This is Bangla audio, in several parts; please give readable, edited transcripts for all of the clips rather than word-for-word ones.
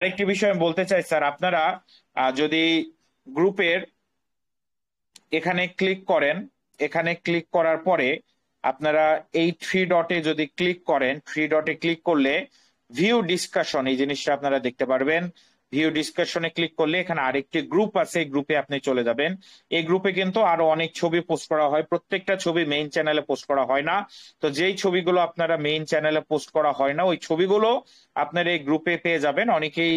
আরেকটি বিষয় আমি বলতে চাই স্যার, আপনারা যদি গ্রুপের এখানে ক্লিক করেন, এখানে ক্লিক করার পরে আপনারা এই থ্রি ডটে যদি ক্লিক করেন, থ্রি ডটে ক্লিক করলে ভিউ ডিসকাশন এই জিনিসটা আপনারা দেখতে পারবেন। ভিউ ডিসকাশনে ক্লিক করলে এখানে আরেকটি গ্রুপ আছে, এই গ্রুপে আপনি চলে যাবেন। এই গ্রুপে কিন্তু আরো অনেক ছবি পোস্ট করা হয়, প্রত্যেকটা ছবি মেইন চ্যানেলে পোস্ট করা হয় না। তো যেই ছবিগুলো আপনারা মেইন চ্যানেলে পোস্ট করা হয় না, ওই ছবিগুলো আপনারা এই গ্রুপে পেয়ে যাবেন। অনেকেই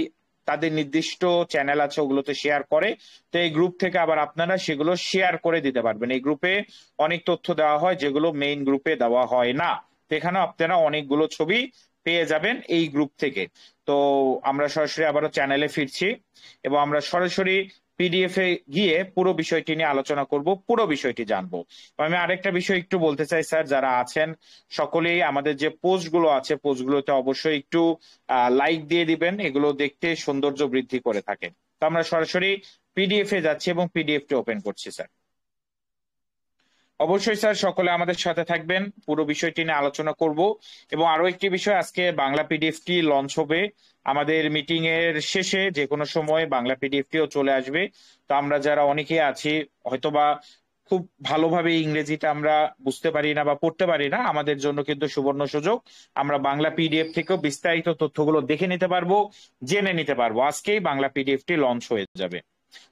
তাদের নির্দিষ্ট চ্যানেল আছে, ওগুলোতে শেয়ার করে। তো এই গ্রুপ থেকে আবার আপনারা সেগুলো শেয়ার করে দিতে পারবেন। এই গ্রুপে অনেক তথ্য দেওয়া হয় যেগুলো মেইন গ্রুপে দেওয়া হয় না। তো এখানে আপনারা অনেকগুলো ছবি পেয়ে যাবেন এই গ্রুপ থেকে। তো আমরা সরাসরি আবারও চ্যানেলে ফিরছি এবং আমরা সরাসরি পিডিএফ এ গিয়ে পুরো বিষয়টি নিয়ে আলোচনা করব, পুরো বিষয়টি জানবো। আমি আরেকটা বিষয় একটু বলতে চাই স্যার, যারা আছেন সকলেই আমাদের যে পোস্ট গুলো আছে, পোস্ট গুলোতে অবশ্যই একটু লাইক দিয়ে দিবেন, এগুলো দেখতে সৌন্দর্য বৃদ্ধি করে থাকে। তো আমরা সরাসরি পিডিএফ এ যাচ্ছি এবং পিডিএফ টি ওপেন করছি স্যার। অবশ্যই স্যার সকলে আমাদের সাথে থাকবেন, পুরো বিষয়টি নিয়ে আলোচনা করব। এবং আরো একটি বিষয়, আজকে বাংলা পিডিএফ টি লঞ্চ হবে আমাদের মিটিং এর শেষে, যে কোনো সময় বাংলা পিডিএফ টিও চলে আসবে। তো আমরা যারা অনেকে আছি হয়তোবা খুব ভালোভাবে ইংরেজিটা আমরা বুঝতে পারি না বা পড়তে পারি না, আমাদের জন্য কিন্তু সুবর্ণ সুযোগ। আমরা বাংলা পিডিএফ থেকেও বিস্তারিত তথ্যগুলো দেখে নিতে পারবো, জেনে নিতে পারবো। আজকেই বাংলা পিডিএফ টি লঞ্চ হয়ে যাবে।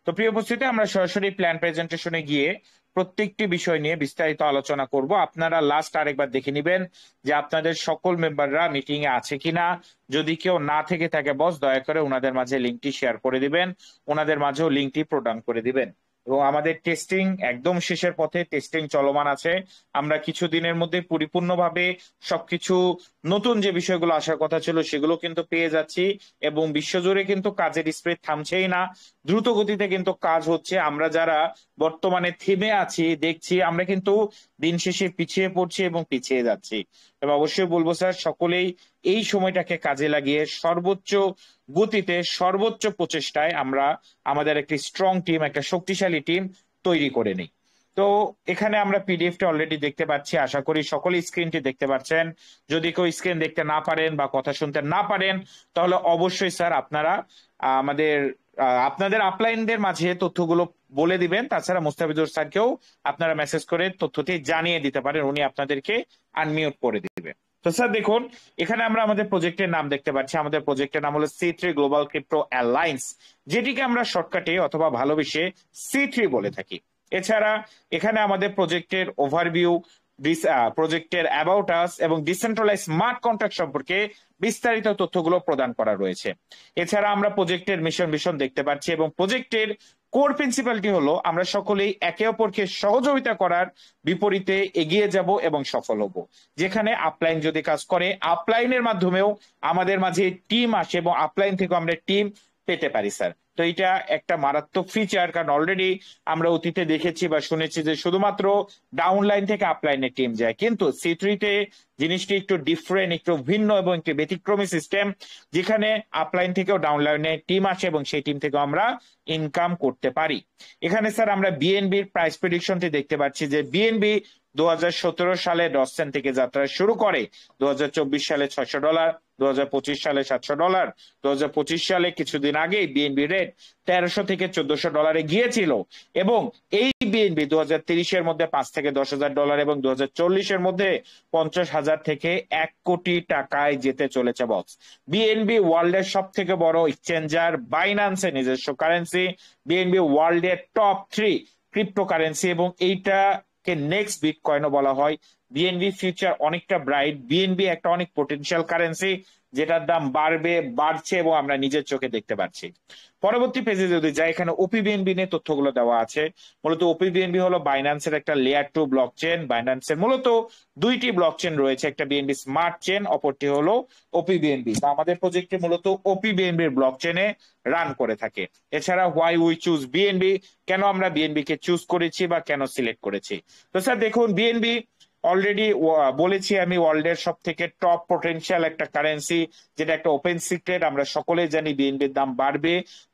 তো প্রিয় উপস্থিতি, আমরা সরাসরি প্ল্যান প্রেজেন্টেশনে গিয়ে প্রত্যেকটি বিষয় নিয়ে বিস্তারিত আলোচনা করব। আপনারা লাস্ট আরেকবার দেখে নিবেন যে আপনাদের সকল মেম্বাররা মিটিং এ আছে কিনা। যদি কেউ না থেকে থাকে বস, দয়া করে ওনাদের মাঝে লিঙ্কটি শেয়ার করে দিবেন, ওনাদের মাঝেও লিঙ্কটি প্রদান করে দিবেন। এবং আমাদের টেস্টিং একদম শেষের পথে, টেস্টিং চলমান আছে। আমরা কিছুদিনের মধ্যে পরিপূর্ণভাবে সবকিছু নতুন যে বিষয়গুলো আসার কথা ছিল সেগুলো কিন্তু পেয়ে যাচ্ছি। এবং বিশ্বজুড়ে কিন্তু কাজের স্পিড থামছেই না, দ্রুত গতিতে কিন্তু কাজ হচ্ছে। আমরা যারা বর্তমানে থেমে আছি দেখছি, আমরা কিন্তু দিন শেষে পিছিয়ে পড়ছি এবং পিছিয়ে যাচ্ছি। তবে অবশ্যই বলবো স্যার, সকলেই এই সময়টাকে কাজে লাগিয়ে সর্বোচ্চ গতিতে, সর্বোচ্চ প্রচেষ্টায় আমরা আমাদের একটি স্ট্রং টিম, একটা শক্তিশালী টিম তৈরি করে নিই। তো এখানে আমরা পিডিএফটা অলরেডি দেখতে পাচ্ছি, আশা করি সকলেই স্ক্রিনটি দেখতে পাচ্ছেন। যদি কেউ স্ক্রিন দেখতে না পারেন বা কথা শুনতে না পারেন, তাহলে অবশ্যই স্যার আপনারা আমাদের আপনাদের আপলাইনদের মাঝে তথ্যগুলো বলে দিবেন। তাছাড়া মুস্তাফিজুর স্যারকেও আপনারা মেসেজ করে তথ্যটি জানিয়ে দিতে পারেন, উনি আপনাদেরকে আনমিউট করে দিবেন। তো স্যার দেখুন, এখানে আমরা আমাদের প্রজেক্টের নাম দেখতে পাচ্ছি। আমাদের প্রজেক্টের নাম হলো সি3 গ্লোবাল ক্রিপ্টো অ্যালায়েন্স, যেটিকে আমরা শর্টকাটে অথবা ভালোবেসে সি3 বলে থাকি। এছাড়া এখানে আমাদের প্রজেক্টের ওভারভিউ, প্রজেক্টের অ্যাবাউট আস এবং ডিসেন্ট্রালাইজ স্মার্ট কন্ট্রাক্ট সম্পর্কে বিস্তারিত তথ্যগুলো প্রদান করা রয়েছে। এছাড়া আমরা প্রজেক্টের মিশন ভিশন দেখতে পাচ্ছি এবং প্রজেক্টের কোর প্রিন্সিপালটি হলো আমরা সকলেই একে অপরকে সহযোগিতা করার বিপরীতে এগিয়ে যাব এবং সফল হব। যেখানে আপলাইন যদি কাজ করে, আপলাইনের মাধ্যমেও আমাদের মাঝে টিম আসে এবং আপলাইন থেকে আমরা টিম পেতে পারি স্যার। তো এটা একটা মারাত্মক ফিচার, কারণ অলরেডি আমরা অতীতে দেখেছি বা শুনেছি যে শুধুমাত্র ডাউনলাইন থেকে আপলাইনে টিম যায়, কিন্তু সি3 তে জিনিসটি একটু ডিফারেন্ট, একটু ভিন্ন এবং একটি ব্যতিক্রমী সিস্টেম, যেখানে আপলাইন থেকেও ডাউনলাইনে টিম আসে এবং সেই টিম থেকে আমরা ইনকাম করতে পারি। এখানে স্যার আমরা বিএনবির প্রাইস প্রেডিকশনটি দেখতে পাচ্ছি যে বিএনবি 2017 সালে 10 সেন্ট থেকে যাত্রা শুরু করে 2024 সালে $600, 2025 সালে $700, 2025 সালে কিছুদিন আগে বিএনবি রেট 1300 থেকে $1400 গিয়েছিল। এবং এই বিএনবি 2030-এর মধ্যে $5,000 থেকে $10,000 এবং 2040-এর মধ্যে 50,000 থেকে 1 কোটি টাকায় যেতে চলেছে বস। বিএনবি ওয়ার্ল্ডের সব থেকে বড় এক্সচেঞ্জার, বাইন্যান্সের নিজস্ব কারেন্সি, বিএনবি ওয়ার্ল্ডের টপ 3 ক্রিপ্টোকারেন্সি এবং এইটাকে নেক্সট বিটকয়েনও বলা হয়। বিএনবি ফিউচার অনেকটা ব্রাইট, বিএনবি একটা অনেক পোটেনশিয়াল কারেন্সি, যেটার দাম বাড়বে, বাড়ছে এবং আমরা নিজের চোখে দেখতে পাচ্ছি। পরবর্তী পেজে যদি যাই, এখানে ওপি বিএনবি নিয়ে তথ্যগুলো দেওয়া আছে। মূলত ওপি বিএনবি হলো বাইন্যান্সের একটা লেয়ার 2 ব্লক চেন। বাইন্যান্সের মূলত 2টি ব্লক চেন রয়েছে, একটা বিএনবি স্মার্ট চেন, অপরটি হলো ওপি বিএনবি। আমাদের প্রজেক্টে মূলত ওপি বিএনবির ব্লক চেনে রান করে থাকে। এছাড়া হোয়াই উই চুজ বিএনবি, কেন আমরা বিএনবি কে চুজ করেছি বা কেন সিলেক্ট করেছি। তো স্যার দেখুন, বিএনবি অলরেডি বলেছি আমি, ওয়ার্ল্ডের সব থেকে টপ পোটেনশিয়াল একটা কারেন্সি, যেটা একটা ওপেন সিক্রেট, আমরা সকলেই জানি বিএনপির দাম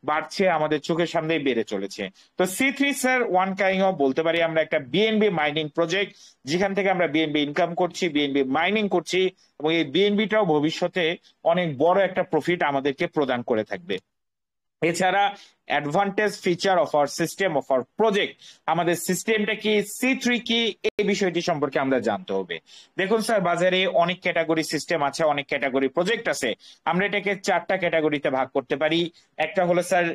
বাড়ছে, আমাদের চোখের সামনেই বেড়ে চলেছে। তো C3 sir one kind of বলতে পারি আমরা একটা বিএনবি মাইনিং প্রজেক্ট, যেখান থেকে আমরা বিএনবি ইনকাম করছি, বিএনবি মাইনিং করছি, এবং এই বিএনবিটাও ভবিষ্যতে অনেক বড় একটা প্রফিট আমাদেরকে প্রদান করে থাকবে। এছাড়া advantage feature of our system of our project, আমাদের সিস্টেমটা কি, C3 কি, এই বিষয়টি সম্পর্কে আমরা জানতে হবে। দেখুন স্যার, বাজারে অনেক ক্যাটাগরি সিস্টেম আছে, অনেক ক্যাটাগরি প্রজেক্ট আছে। আমরা এটাকে 4টা ক্যাটাগরিতে ভাগ করতে পারি। একটা হলো স্যার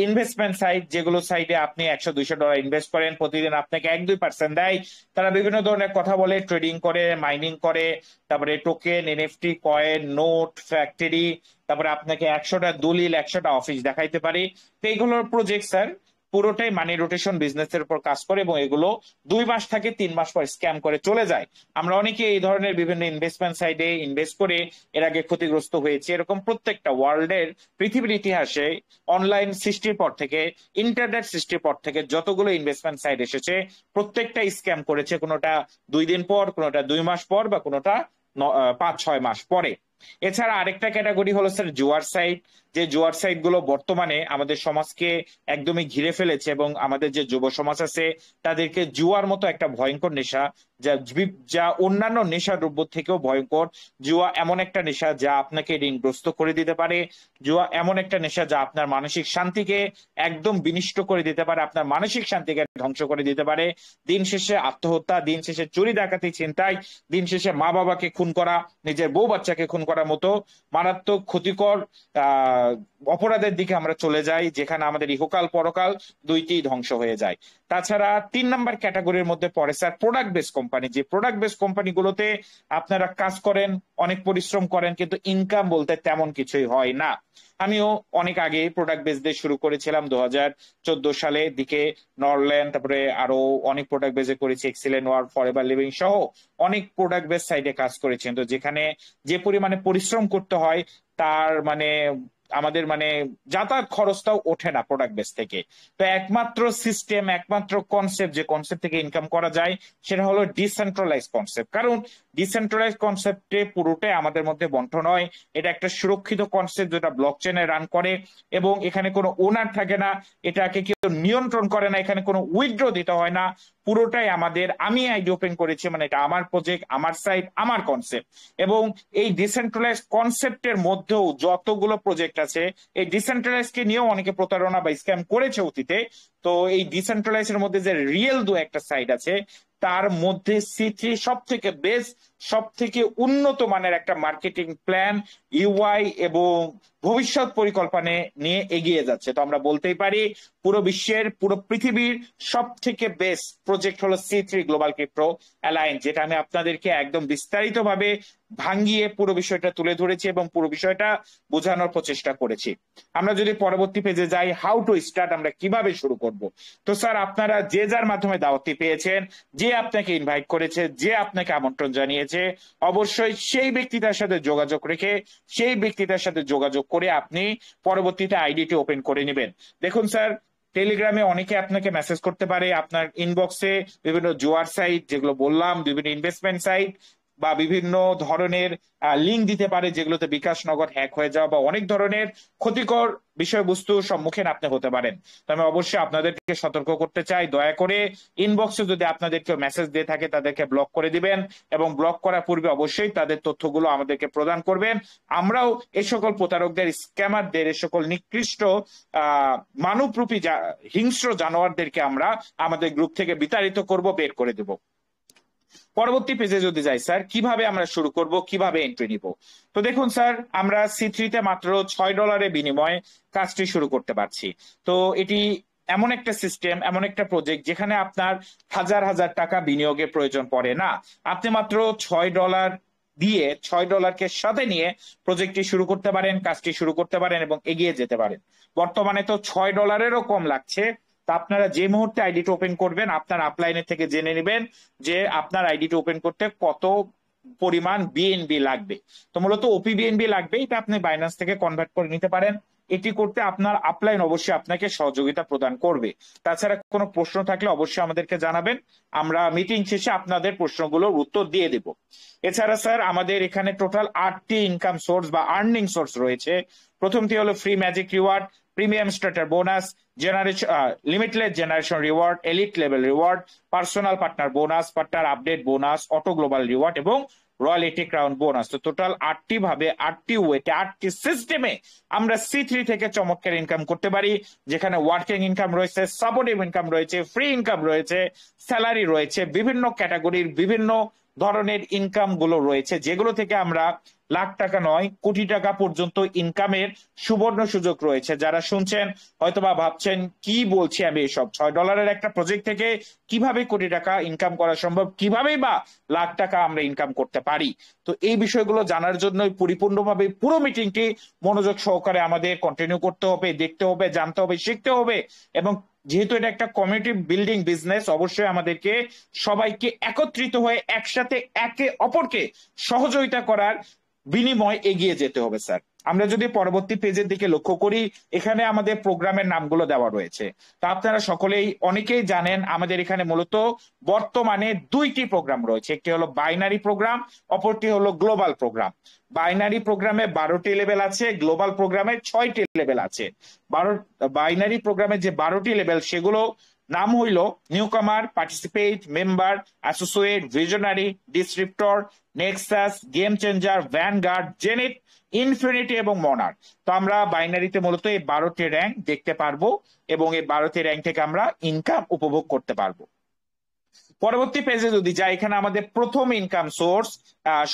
ইনভেস্টমেন্ট সাইট, যেগুলো সাইটে আপনি $100-200 ইনভেস্ট করেন, প্রতিদিন আপনাকে 1-2% দেয়। তারা বিভিন্ন ধরনের কথা বলে, ট্রেডিং করে, মাইনিং করে, তারপরে token, NFT, coin, note, factory, তারপরে আপনাকে 100টা দলিল, 100টা অফিস দেখাইতে পারে। তো এইগুলোর প্রজেক্ট স্যার পুরোটাই মানি রোটেশন বিজনেসের উপর কাজ করে, এবং এগুলো 2 মাস থেকে 3 মাস পর স্ক্যাম করে চলে যায়। আমরা অনেকে এই ধরনের বিভিন্ন ইনভেস্টমেন্ট সাইটে ইনভেস্ট করে এর আগে ক্ষতিগ্রস্ত হয়েছে। এরকম প্রত্যেকটা ওয়ার্ল্ডের, পৃথিবীর ইতিহাসে অনলাইন সৃষ্টির পর থেকে, ইন্টারনেট সৃষ্টির পর থেকে যতগুলো ইনভেস্টমেন্ট সাইট এসেছে, প্রত্যেকটা স্ক্যাম করেছে। কোনোটা 2 দিন পর, কোনোটা 2 মাস পর, বা কোনোটা 5-6 মাস পরে। এছাড়া আরেকটা ক্যাটাগরি হলো স্যার জুয়ার সাইট, যে জুয়ার সাইট গুলো বর্তমানে আমাদের সমাজকে একদমই ঘিরে ফেলেছে, এবং আমাদের যে যুব সমাজ আছে তাদেরকে জুয়ার মতো একটা ভয়ঙ্কর নেশা, যা অন্যান্য নেশা দ্রব্য থেকেও ভয়ঙ্কর। জুয়া এমন একটা নেশা যা আপনাকে ঋণগ্রস্ত করে দিতে পারে। জুয়া এমন একটা নেশা যা আপনার মানসিক শান্তিকে একদম বিনষ্ট করে দিতে পারে, আপনার মানসিক শান্তিকে ধ্বংস করে দিতে পারে। দিন শেষে আত্মহত্যা, দিন শেষে চুরি ডাকাতি ছিনতাই, দিন শেষে মা বাবাকে খুন করা, নিজের বউ বাচ্চাকে খুন করার মতো মারাত্মক ক্ষতিকর অপরাধের দিকে আমরা চলে যাই, যেখানে আমাদের ইহকাল পরকাল দুইটি ধ্বংস হয়ে যায়। তাছাড়া 3 নাম্বার ক্যাটাগরির মধ্যে পড়ে স্যার প্রোডাক্ট বেস কোম্পানি, যে প্রোডাক্ট বেস কোম্পানিগুলোতে আপনারা কাজ করেন, অনেক পরিশ্রম করেন, কিন্তু ইনকাম বলতে তেমন কিছুই হয় না। আমিও অনেক আগে প্রোডাক্ট বেস দিয়ে শুরু করেছিলাম 2014 সালের দিকে। নরল্যান্ড, তারপরে আরো অনেক প্রোডাক্ট বেসে করেছি, এক্সিলেন্ট ওয়ার্ক, ফরএভার লিভিং সহ অনেক প্রোডাক্ট বেস সাইটে কাজ করেছেন। তো যেখানে যে পরিমাণে পরিশ্রম করতে হয়, তার মানে আমাদের যাতায়াত খরচটাও ওঠে না প্রোডাক্ট বেস থেকে। তো একমাত্র সিস্টেম, একমাত্র কনসেপ্ট, যে কনসেপ্ট থেকে ইনকাম করা যায়, সেটা হলো ডিসেন্ট্রালাইজ কনসেপ্ট। কারণ ডিসেন্ট্রালাইজ কনসেপ্টে পুরোটাই আমাদের মধ্যে বন্টন হয়। এটা একটা সুরক্ষিত কনসেপ্ট যেটা ব্লক চেনে রান করে, এবং এখানে কোনো ওনার থাকে না, এটাকে কেউ নিয়ন্ত্রণ করে না, এখানে কোনো উইথড্র দিতে হয় না। পুরোটাই আমাদের, আমি আইডি ওপেন করেছি, এটা আমার প্রজেক্ট, আমার সাইট, আমার কনসেপ্ট। এবং এই ডিসেন্ট্রালাইজ কনসেপ্টের মধ্যেও যতগুলো প্রজেক্ট আছে, এই ডিসেন্ট্রালাইজ কে নিয়েও অনেকে প্রতারণা বা স্ক্যাম করেছে অতীতে। তো এই ডিসেন্ট্রালাইজ এর মধ্যে যে রিয়েল একটা সাইট আছে, তার মধ্যে C3 সব থেকে বেস্ট, সব থেকে উন্নত মানের একটা মার্কেটিং প্ল্যান, ইউআই এবং ভবিষ্যৎ পরিকল্পনা নিয়ে এগিয়ে যাচ্ছে। তো আমরা বলতেই পারি পুরো বিশ্বের, পুরো পৃথিবীর সব থেকে বেস্ট প্রজেক্ট হলো C3 গ্লোবাল ক্রিপ্টো অ্যালায়েন্স, যেটা আমি আপনাদেরকে একদম বিস্তারিত ভাবে ভাঙ্গিয়ে পুরো বিষয়টা তুলে ধরেছি এবং পুরো বিষয়টা বোঝানোর প্রচেষ্টা করেছি। আমরা যদি পরবর্তী পেজে যাই, হাউ টু স্টার্ট, আমরা কিভাবে শুরু করব। তো স্যার, আপনারা যে যার মাধ্যমে দাওয়াতটি পেয়েছেন, যে আপনাকে ইনভাইট করেছে, যে আপনাকে আমন্ত্রণ জানিয়েছে, অবশ্যই সেই ব্যক্তিটার সাথে যোগাযোগ রেখে, সেই ব্যক্তিটার সাথে যোগাযোগ করে আপনি পরবর্তীতে আইডিটি ওপেন করে নেবেন। দেখুন স্যার, টেলিগ্রামে অনেকে আপনাকে মেসেজ করতে পারে, আপনার ইনবক্সে বিভিন্ন জুয়ার সাইট, যেগুলো বললাম, বিভিন্ন ইনভেস্টমেন্ট সাইট বা বিভিন্ন ধরনের লিঙ্ক দিতে পারে, যেগুলোতে বিকাশ নগদ হ্যাক হয়ে যাওয়া বা অনেক ধরনের ক্ষতিকর বিষয়বস্তুর সম্মুখীন আপনি হতে পারেন। তো আমি অবশ্যই আপনাদেরকে সতর্ক করতে চাই, দয়া করে ইনবক্সে যদি আপনাদেরকে মেসেজ দিয়ে থাকে, তাদেরকে ব্লক করে দিবেন, এবং ব্লক করার পূর্বে অবশ্যই তাদের তথ্যগুলো আমাদেরকে প্রদান করবেন। আমরাও এই সকল প্রতারকদের, স্ক্যামারদের, এই সকল নিকৃষ্ট মানবরূপী হিংস্র জানোয়ারদেরকে আমরা আমাদের গ্রুপ থেকে বিতাড়িত করব, বের করে দেব। পরবর্তী পেজে যদি যাই স্যার, কিভাবে আমরা শুরু করব, কিভাবে এন্ট্রি নিব। তো দেখুন স্যার, আমরা C3 তে মাত্র $6 বিনিময়ে কাজটি শুরু করতে পারছি। তো এটি এমন একটা সিস্টেম, এমন একটা প্রজেক্ট, যেখানে আপনার হাজার হাজার টাকা বিনিয়োগের প্রয়োজন পড়ে না। আপনি মাত্র $6 দিয়ে, $6কে সাথে নিয়ে প্রজেক্টটি শুরু করতে পারেন, কাজটি শুরু করতে পারেন এবং এগিয়ে যেতে পারেন। বর্তমানে তো $6-এরও কম লাগছে। তা আপনারা যে মুহূর্তে আইডিটি ওপেন করবেন, আপনার আপলাইনের থেকে জেনে নেবেন যে আপনার আইডিটি ওপেন করতে কত পরিমাণ বিএনবি লাগবে। তো মূলত ওপি বিএনবি লাগবে, এটা আপনি বাইন্যান্স থেকে কনভার্ট করে নিতে পারেন। এটি করতে আপনার আপলাইন অবশ্যই আপনাকে সহযোগিতা প্রদান করবে। তাছাড়া কোনো প্রশ্ন থাকলে অবশ্যই আমাদেরকে জানাবেন, আমরা মিটিং শেষে আপনাদের প্রশ্নগুলোর উত্তর দিয়ে দেব। এছাড়া স্যার আমাদের এখানে টোটাল 8টি ইনকাম সোর্স বা আর্নিং সোর্স রয়েছে। প্রথমটি হলো free magic reward, premium starter bonus, generation limitless generation reward, elite level reward, personal partner bonus, partner update bonus, auto global reward এবং রয়্যালিটি ক্রাউন বোনাস। তো টোটাল 8টি ভাবে 8টি ওয়েতে 8টি সিস্টেমে আমরা C3 থেকে চমৎকার ইনকাম করতে পারি, যেখানে ওয়ার্কিং ইনকাম রয়েছে, সাপোর্টিভ ইনকাম রয়েছে, ফ্রি ইনকাম রয়েছে, স্যালারি রয়েছে, বিভিন্ন ক্যাটাগরির বিভিন্ন ধরনের ইনকাম গুলো রয়েছে, যেগুলো থেকে আমরা লাখ টাকা নয় কোটি টাকা পর্যন্ত ইনকামের সুবর্ণ সুযোগ রয়েছে। যারা শুনছেন হয়তোবা ভাবছেন কি বলছি আমি, এসব $6 একটা প্রজেক্ট থেকে কিভাবে কোটি টাকা ইনকাম করা সম্ভব, কিভাবে বা লাখ টাকা আমরা ইনকাম করতে পারি। তো এই বিষয়গুলো জানার জন্য পরিপূর্ণভাবে পুরো মিটিংটি মনোযোগ সহকারে আমাদের কন্টিনিউ করতে হবে, দেখতে হবে, জানতে হবে, শিখতে হবে। এবং যেহেতু এটা একটা কমিউনিটি বিল্ডিং বিজনেস, অবশ্যই আমাদেরকে সবাইকে একত্রিত হয়ে একসাথে একে অপরকে সহযোগিতা করার বিনিময় এগিয়ে যেতে হবে স্যার। আমরা যদি পরবর্তী পেজের দিকে লক্ষ্য করি, এখানে আমাদের প্রোগ্রামের নামগুলো দেওয়া রয়েছে। তা আপনারা সকলেই অনেকেই জানেন আমাদের এখানে মূলত বর্তমানে 2টি প্রোগ্রাম রয়েছে, একটি হলো বাইনারি প্রোগ্রাম, অপরটি হলো গ্লোবাল প্রোগ্রাম। বাইনারি প্রোগ্রামে 12টি লেভেল আছে, গ্লোবাল প্রোগ্রামে 6টি লেভেল আছে। বাইনারি প্রোগ্রামে যে 12টি লেভেল সেগুলো নাম হইল newcomer, participate, member, associate, visionary, descriptor, Nexus, game changer, vanguard, Zenit, infinity এবং মনার। তো আমরা বাইনারিতে মূলত এই 12টি র্যাঙ্ক দেখতে পারবো এবং এই 12টি র্যাঙ্ক থেকে আমরা ইনকাম উপভোগ করতে পারবো। পরবর্তী পেজে যদি যাই, এখানে আমাদের প্রথম ইনকাম সোর্স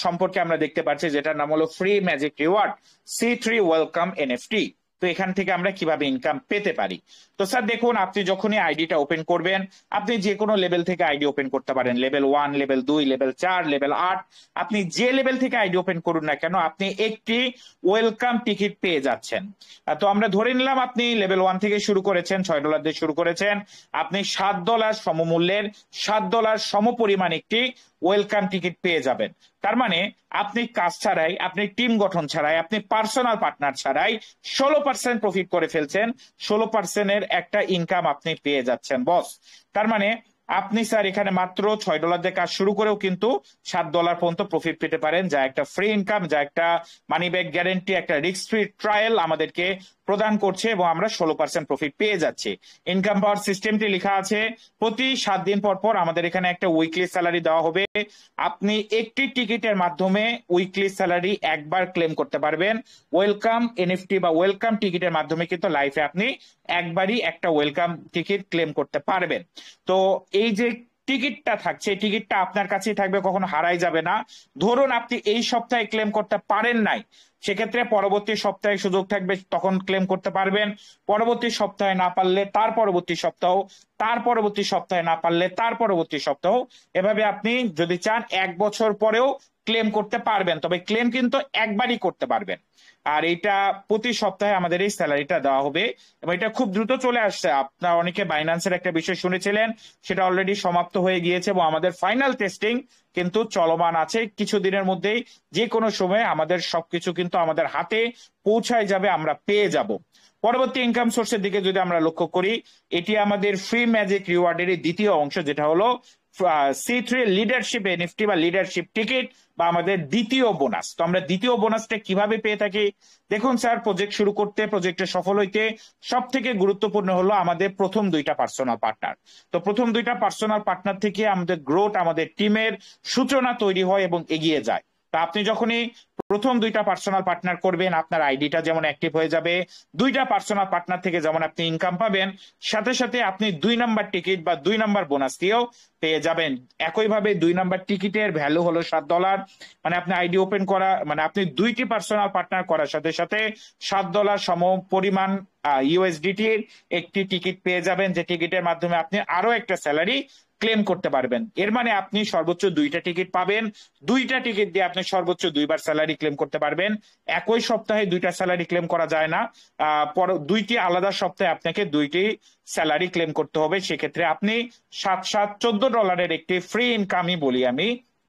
সম্পর্কে আমরা দেখতে পাচ্ছি, যেটার নাম হলো free magic reward C3 welcome NFT. তো এখান থেকে আমরা কিভাবে ইনকাম পেতে পারি। তো স্যার দেখুন, আপনি যখনই আইডিটা ওপেন করবেন, আপনি যে কোনো লেভেল থেকে আইডি ওপেন করতে পারেন, লেভেল 1, লেভেল 2, লেভেল 4, লেভেল 8, আপনি যে লেভেল থেকে আইডি ওপেন করুন না কেন, আপনি একটি ওয়েলকাম টিকিট পেয়ে যাচ্ছেন। তো আমরা ধরে নিলাম আপনি লেভেল 1 থেকে শুরু করেছেন, $6 দিয়ে শুরু করেছেন, আপনি $7 সমমূল্যের, $7 সমপরিমাণ একটি ওয়েলকাম টিকিট পেয়ে যাবেন। তার মানে আপনি কাজ ছাড়াই, আপনি টিম গঠন ছাড়াই, আপনি পার্সোনাল পার্টনার ছাড়াই 16% প্রফিট করে ফেলছেন, 16% একটা ইনকাম আপনি পেয়ে যাচ্ছেন বস। তার মানে আপনি স্যার এখানে মাত্র $6 দিয়ে কাজ শুরু করেও কিন্তু $7 পর্যন্ত প্রফিট পেতে পারেন, যা একটা ফ্রি ইনকাম, যা একটা মানি ব্যাক গ্যারেন্টি, একটা রিস্ক ফ্রি ট্রায়াল আমাদেরকে প্রদান করছে এবং আমরা 16% প্রফিট পেয়ে যাচ্ছি। ইনকাম পাওয়ার সিস্টেমটি লেখা আছে, প্রতি 7 দিন পর পর আমাদের এখানে একটা উইকলি স্যালারি দেওয়া হবে। আপনি একটি টিকিটের মাধ্যমে উইকলি স্যালারি একবার ক্লেম করতে পারবেন। ওয়েলকাম এনএফটি বা ওয়েলকাম টিকিটের মাধ্যমে কিন্তু লাইফে আপনি একবারই একটা ওয়েলকাম টিকিট ক্লেম করতে পারবেন। তো এই যে টিকিটটা থাকছে, এই টিকিটটা আপনার কাছেই থাকবে, কখনো হারাই যাবে না। ধরুন আপনি এই সপ্তাহে ক্লেম করতে পারেন নাই, সেক্ষেত্রে পরবর্তী সপ্তাহে সুযোগ থাকবে, তখন ক্লেম করতে পারবেন। পরবর্তী সপ্তাহে না পারলে তার পরবর্তী সপ্তাহ, তার পরবর্তী সপ্তাহে না পারলে তার পরবর্তী সপ্তাহ, এভাবে আপনি যদি চান 1 বছর পরেও ক্লেম করতে পারবেন, তবে ক্লেম কিন্তু একবারই করতে পারবেন। আর এটা প্রতি সপ্তাহে আমাদের এই স্যালারিটা দেওয়া হবে এবং এটা খুব দ্রুত চলে আসছে। আপনারা অনেকে বাইন্যান্সের একটা বিষয় শুনেছিলেন, সেটা অলরেডি সমাপ্ত হয়ে গিয়েছে এবং আমাদের ফাইনাল টেস্টিং কিন্তু চলমান আছে। কিছুদিনের মধ্যেই যে কোনো সময় আমাদের সবকিছু কিন্তু আমাদের হাতে পৌঁছায় যাবে, আমরা পেয়ে যাব। পরবর্তী ইনকাম সোর্সের দিকে যদি আমরা লক্ষ্য করি, এটি আমাদের ফ্রি ম্যাজিক রিওয়ার্ডের দ্বিতীয় অংশ, যেটা হলো C3 লিডারশিপ এনএফটি বা লিডারশিপ টিকিট বা আমাদের দ্বিতীয় বোনাস। তো আমরা দ্বিতীয় বোনাসটা কিভাবে পেয়ে থাকি দেখুন স্যার, প্রজেক্ট শুরু করতে, প্রজেক্টে সফল হইতে সব থেকে গুরুত্বপূর্ণ হলো আমাদের প্রথম 2টা পার্সোনাল পার্টনার। তো প্রথম 2টা পার্সোনাল পার্টনার থেকে আমাদের গ্রোথ, আমাদের টিমের সূচনা তৈরি হয় এবং এগিয়ে যায়। তা আপনি যখনই প্রথম 2টা পার্সোনাল পার্টনার করবেন, আপনার আইডিটা যেমন অ্যাক্টিভ হয়ে যাবে, 2টা পার্সোনাল পার্টনার থেকে যেমন আপনি ইনকাম পাবেন, সাথে সাথে আপনি 2 নাম্বার টিকিট বা 2 নাম্বার বোনাস দিয়েও পেয়ে যাবেন। একইভাবে 2 নাম্বার টিকিটের ভ্যালু হলো $7, মানে আপনি আইডি ওপেন করা মানে আপনি 2টি পার্সোনাল পার্টনার করার সাথে সাথে $7 সম পরিমাণ USDT-র একটি টিকিট পেয়ে যাবেন, যে টিকিটের মাধ্যমে আপনি আরো একটা স্যালারি ক্লেম করতে পারবেন। এর মানে আপনি সর্বোচ্চ 2টা টিকিট পাবেন, 2টা টিকিট দিয়ে আপনি সর্বোচ্চ 2বার স্যালারি ক্লেম করতে পারবেন। একই সপ্তাহে 2টা স্যালারি ক্লেম করা যায় না, 2টি আলাদা সপ্তাহে আপনাকে 2টি স্যালারি ক্লেম করতে হবে। সেক্ষেত্রে আপনি $7 $14 একটি ফ্রি ইনকামই বলি আমি,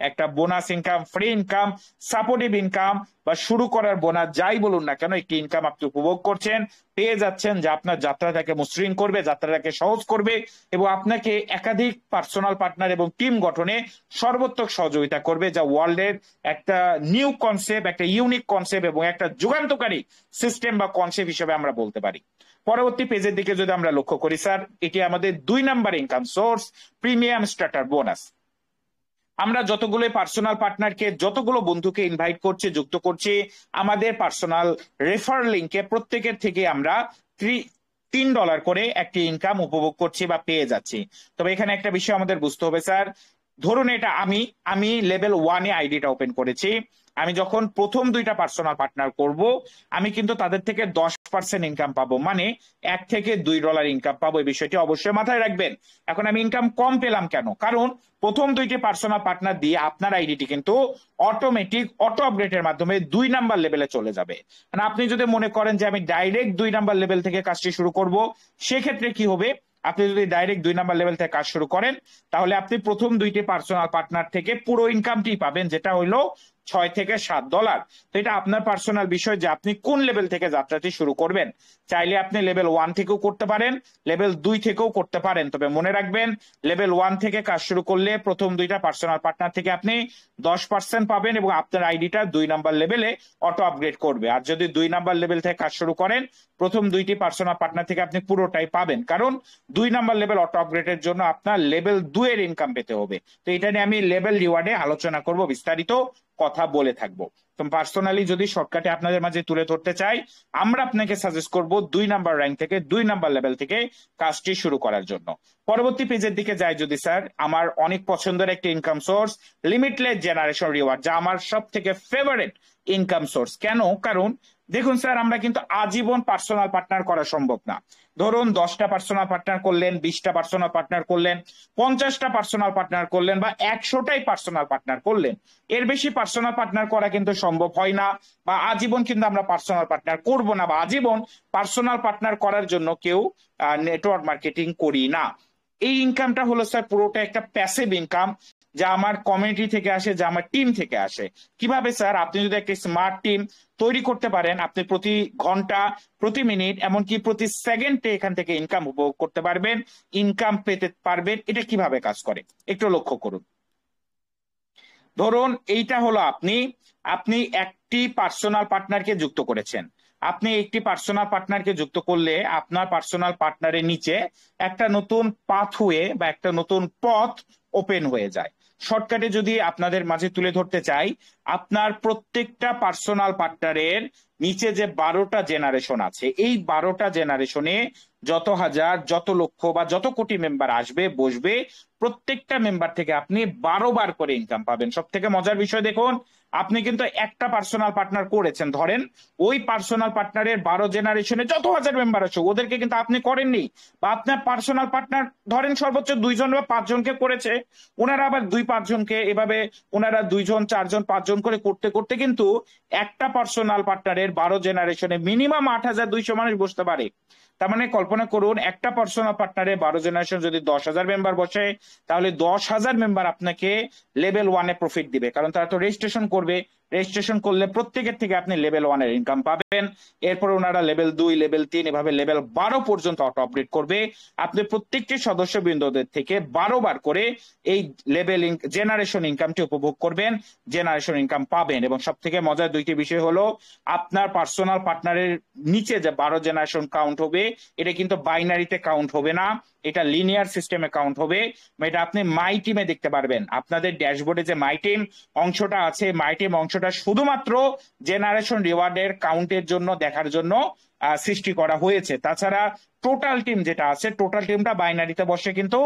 একটা bonus income, free income, supportive income বা শুরু করার বোনাস, যাই বলুন না কেন, একটি ইনকাম আপনি উপভোগ করছেন, পেয়ে যাচ্ছেন, যা আপনার যাত্রাটাকে মসৃণ করবে, যাত্রাটাকে সহজ করবে এবং আপনাকে একাধিক পার্সোনাল পার্টনার এবং টিম গঠনে সর্বোত্তক সহযোগিতা করবে, যা ওয়ার্ল্ডের একটা নিউ কনসেপ্ট, একটা ইউনিক কনসেপ্ট এবং একটা যুগান্তকারী সিস্টেম বা কনসেপ্ট হিসেবে আমরা বলতে পারি। পরবর্তী পেজের দিকে যদি আমরা লক্ষ্য করি স্যার, এটি আমাদের 2 নম্বর income source, premium starter bonus. আমরা যতগুলো পার্সোনাল পার্টনারকে, যতগুলো বন্ধুকে ইনভাইট করছি, যুক্ত করছি আমাদের পার্সোনাল রেফার লিঙ্কে, প্রত্যেকের থেকে আমরা $3 করে একটি ইনকাম উপভোগ করছি বা পেয়ে যাচ্ছি। তবে এখানে একটা বিষয় আমাদের বুঝতে হবে স্যার, ধরুন এটা আমি লেভেল 1-এ আইডিটা ওপেন করেছি, আমি যখন প্রথম 2টা পার্সোনাল পার্টনার করব, আমি কিন্তু তাদের থেকে 10% ইনকাম পাবো, মানে $1 থেকে $2 ইনকাম পাবো। এই বিষয়টি অবশ্যই মাথায় রাখবেন। এখন আমি ইনকাম কম পেলাম কেন? কারণ প্রথম 2টি পার্সোনাল পার্টনার দিয়ে আপনার আইডিটি কিন্তু অটোমেটিক অটো আপডেটের মাধ্যমে 2 নম্বর লেভেলে চলে যাবে। মানে আপনি যদি মনে করেন যে আমি ডাইরেক্ট 2 নম্বর লেভেল থেকে কাজটি শুরু করব, সেক্ষেত্রে কি হবে? আপনি যদি ডাইরেক্ট 2 নম্বর লেভেল থেকে কাজ শুরু করেন, তাহলে আপনি প্রথম 2টি পার্সোনাল পার্টনার থেকে পুরো ইনকামটি পাবেন, যেটা হলো $6 থেকে $7। তো এটা আপনার পার্সোনাল বিষয় যে আপনি কোন লেভেল থেকে যাত্রাটি শুরু করবেন। চাইলে আপনি লেভেল 1 থেকেও করতে পারেন, লেভেল 2 থেকেও করতে পারেন। তবে মনে রাখবেন, লেভেল 1 থেকে কাজ শুরু করলে প্রথম 2টা পার্সোনাল পার্টনার থেকে আপনি 10% পাবেন এবং আপনার আইডিটা 2 নম্বর লেভেলে অটো আপগ্রেড করবে। আর যদি 2 নম্বর লেভেল থেকে কাজ শুরু করেন, প্রথম 2টি পার্সোনাল পার্টনার থেকে আপনি পুরোটাই পাবেন, কারণ 2 নম্বর লেভেল অটো আপগ্রেডের জন্য আপনার লেভেল 2 এর ইনকাম পেতে হবে। তো এটা নিয়ে আমি লেভেল রিওয়ার্ডে আলোচনা করব, বিস্তারিত কথা বলে থাকবো। তো পার্সোনালি যদি শর্টকাটে আপনাদের মাঝে তুলে ধরতে চাই, আমরা আপনাকে সাজেস্ট করব 2 নম্বর র্যাঙ্ক থেকে, 2 নম্বর লেভেল থেকে কাজটি শুরু করার জন্য। পরবর্তী পেজের দিকে যাই যদি স্যার, আমার অনেক পছন্দের একটি income source, limitless generation reward, যা আমার সব থেকে ফেভারিট ইনকাম সোর্স। কেন? কারণ দেখুন স্যার, আমরা কিন্তু আজীবন পার্সোনাল পার্টনার করা সম্ভব না। ধরুন 10টা পার্সোনাল পার্টনার করলেন, 20টা পার্সোনাল পার্টনার করলেন, 50টা পার্সোনাল পার্টনার করলেন বা 100টাই পার্সোনাল পার্টনার করলেন, এর বেশি পার্সোনাল পার্টনার করা কিন্তু সম্ভব হয় না। বা আজীবন কিন্তু আমরা পার্সোনাল পার্টনার করব না, বা আজীবন পার্সোনাল পার্টনার করার জন্য কেউ নেটওয়ার্ক মার্কেটিং করি না। এই ইনকামটা হলো স্যার পুরোটা একটা প্যাসিভ ইনকাম, যা আমার কমিউনিটি থেকে আসে, যা আমার টিম থেকে আসে। কিভাবে স্যার? আপনি যদি একটা স্মার্ট টিম তৈরি করতে পারেন, আপনি প্রতি ঘন্টা, প্রতি মিনিট, এমনকি প্রতি সেকেন্ডে এখান থেকে ইনকাম উপভোগ করতে পারবেন, ইনকাম পেতে পারবেন। এটা কিভাবে কাজ করে একটু লক্ষ্য করুন। ধরুন এইটা হলো আপনি আপনি একটি পার্সোনাল পার্টনারকে যুক্ত করেছেন। আপনি একটি পার্সোনাল পার্টনারকে যুক্ত করলে আপনার পার্সোনাল পার্টনারের নিচে একটা নতুন পাথওয়ে বা একটা নতুন পথ ওপেন হয়ে যায়। শর্টকাটে যদি আপনাদের মাঝে তুলে ধরতে চাই, আপনার প্রত্যেকটা পার্সোনাল পার্টনারের নিচে যে 12টা জেনারেশন আছে, এই 12টা জেনারেশনে যত হাজার, যত লক্ষ বা যত কোটি মেম্বার আসবে, বসবে, প্রত্যেকটা মেম্বার থেকে আপনি 12 বার করে ইনকাম পাবেন। সব থেকে মজার বিষয় দেখুন, আপনি কিন্তু একটা পার্সোনাল পার্টনার করেছেন, ধরেন ওই পার্সোনাল পার্টনারের 12 জেনারেশনে যত হাজার মেম্বার আছে ওদেরকে কিন্তু আপনি করেননি, বা আপনার পার্সোনাল পার্টনার ধরেন সর্বোচ্চ 2জন বা 5জনকে করেছে, ওনারা আবার 2-5জনকে, এভাবে ওনারা 2জন, 4জন, 5জন করে করতে করতে কিন্তু একটা পার্সোনাল পার্টনারের 12 জেনারেশনে মিনিমাম 8,200 মানুষ বসতে পারে। তার মানে কল্পনা করুন, একটা পার্সোনাল পার্টনারে 12 জেনারেশন যদি 10,000 মেম্বার বসে, তাহলে 10,000 মেম্বার আপনাকে লেভেল 1-এ প্রফিট দিবে, কারণ তারা তো রেজিস্ট্রেশন করবে। রেজিস্ট্রেশন করলে প্রত্যেকের থেকে আপনি লেভেল 1-এর ইনকাম পাবেন। এরপর ওনারা লেভেল 2, লেভেল 3, এভাবে লেভেল 12 পর্যন্ত অটো আপডেট করবে। আপনি প্রত্যেকটি সদস্যবৃন্দদের থেকে 12 বার করে এই লেভেল জেনারেশন ইনকামটি উপভোগ করবেন, জেনারেশন ইনকাম পাবেন। এবং সব থেকে মজার 2টি বিষয় হলো, আপনার পার্সোনাল পার্টনারের নিচে যে 12 জেনারেশন কাউন্ট হবে, এটা কিন্তু বাইনারিতে কাউন্ট হবে না, এটা লিনিয়ার সিস্টেমে কাউন্ট হবে। এটা আপনি মাই টিমে দেখতে পারবেন। আপনাদের ড্যাশবোর্ডে যে মাই টিম অংশটা আছে, মাই টিম অংশটা শুধুমাত্র জেনারেশন রিওয়ার্ডের কাউন্টের জন্য, দেখার জন্য সৃষ্টি করা হয়েছে। তাছাড়া টোটাল টিম যেটা আছে, টোটাল টিমটা বাইনারিতে বসে, কিন্তু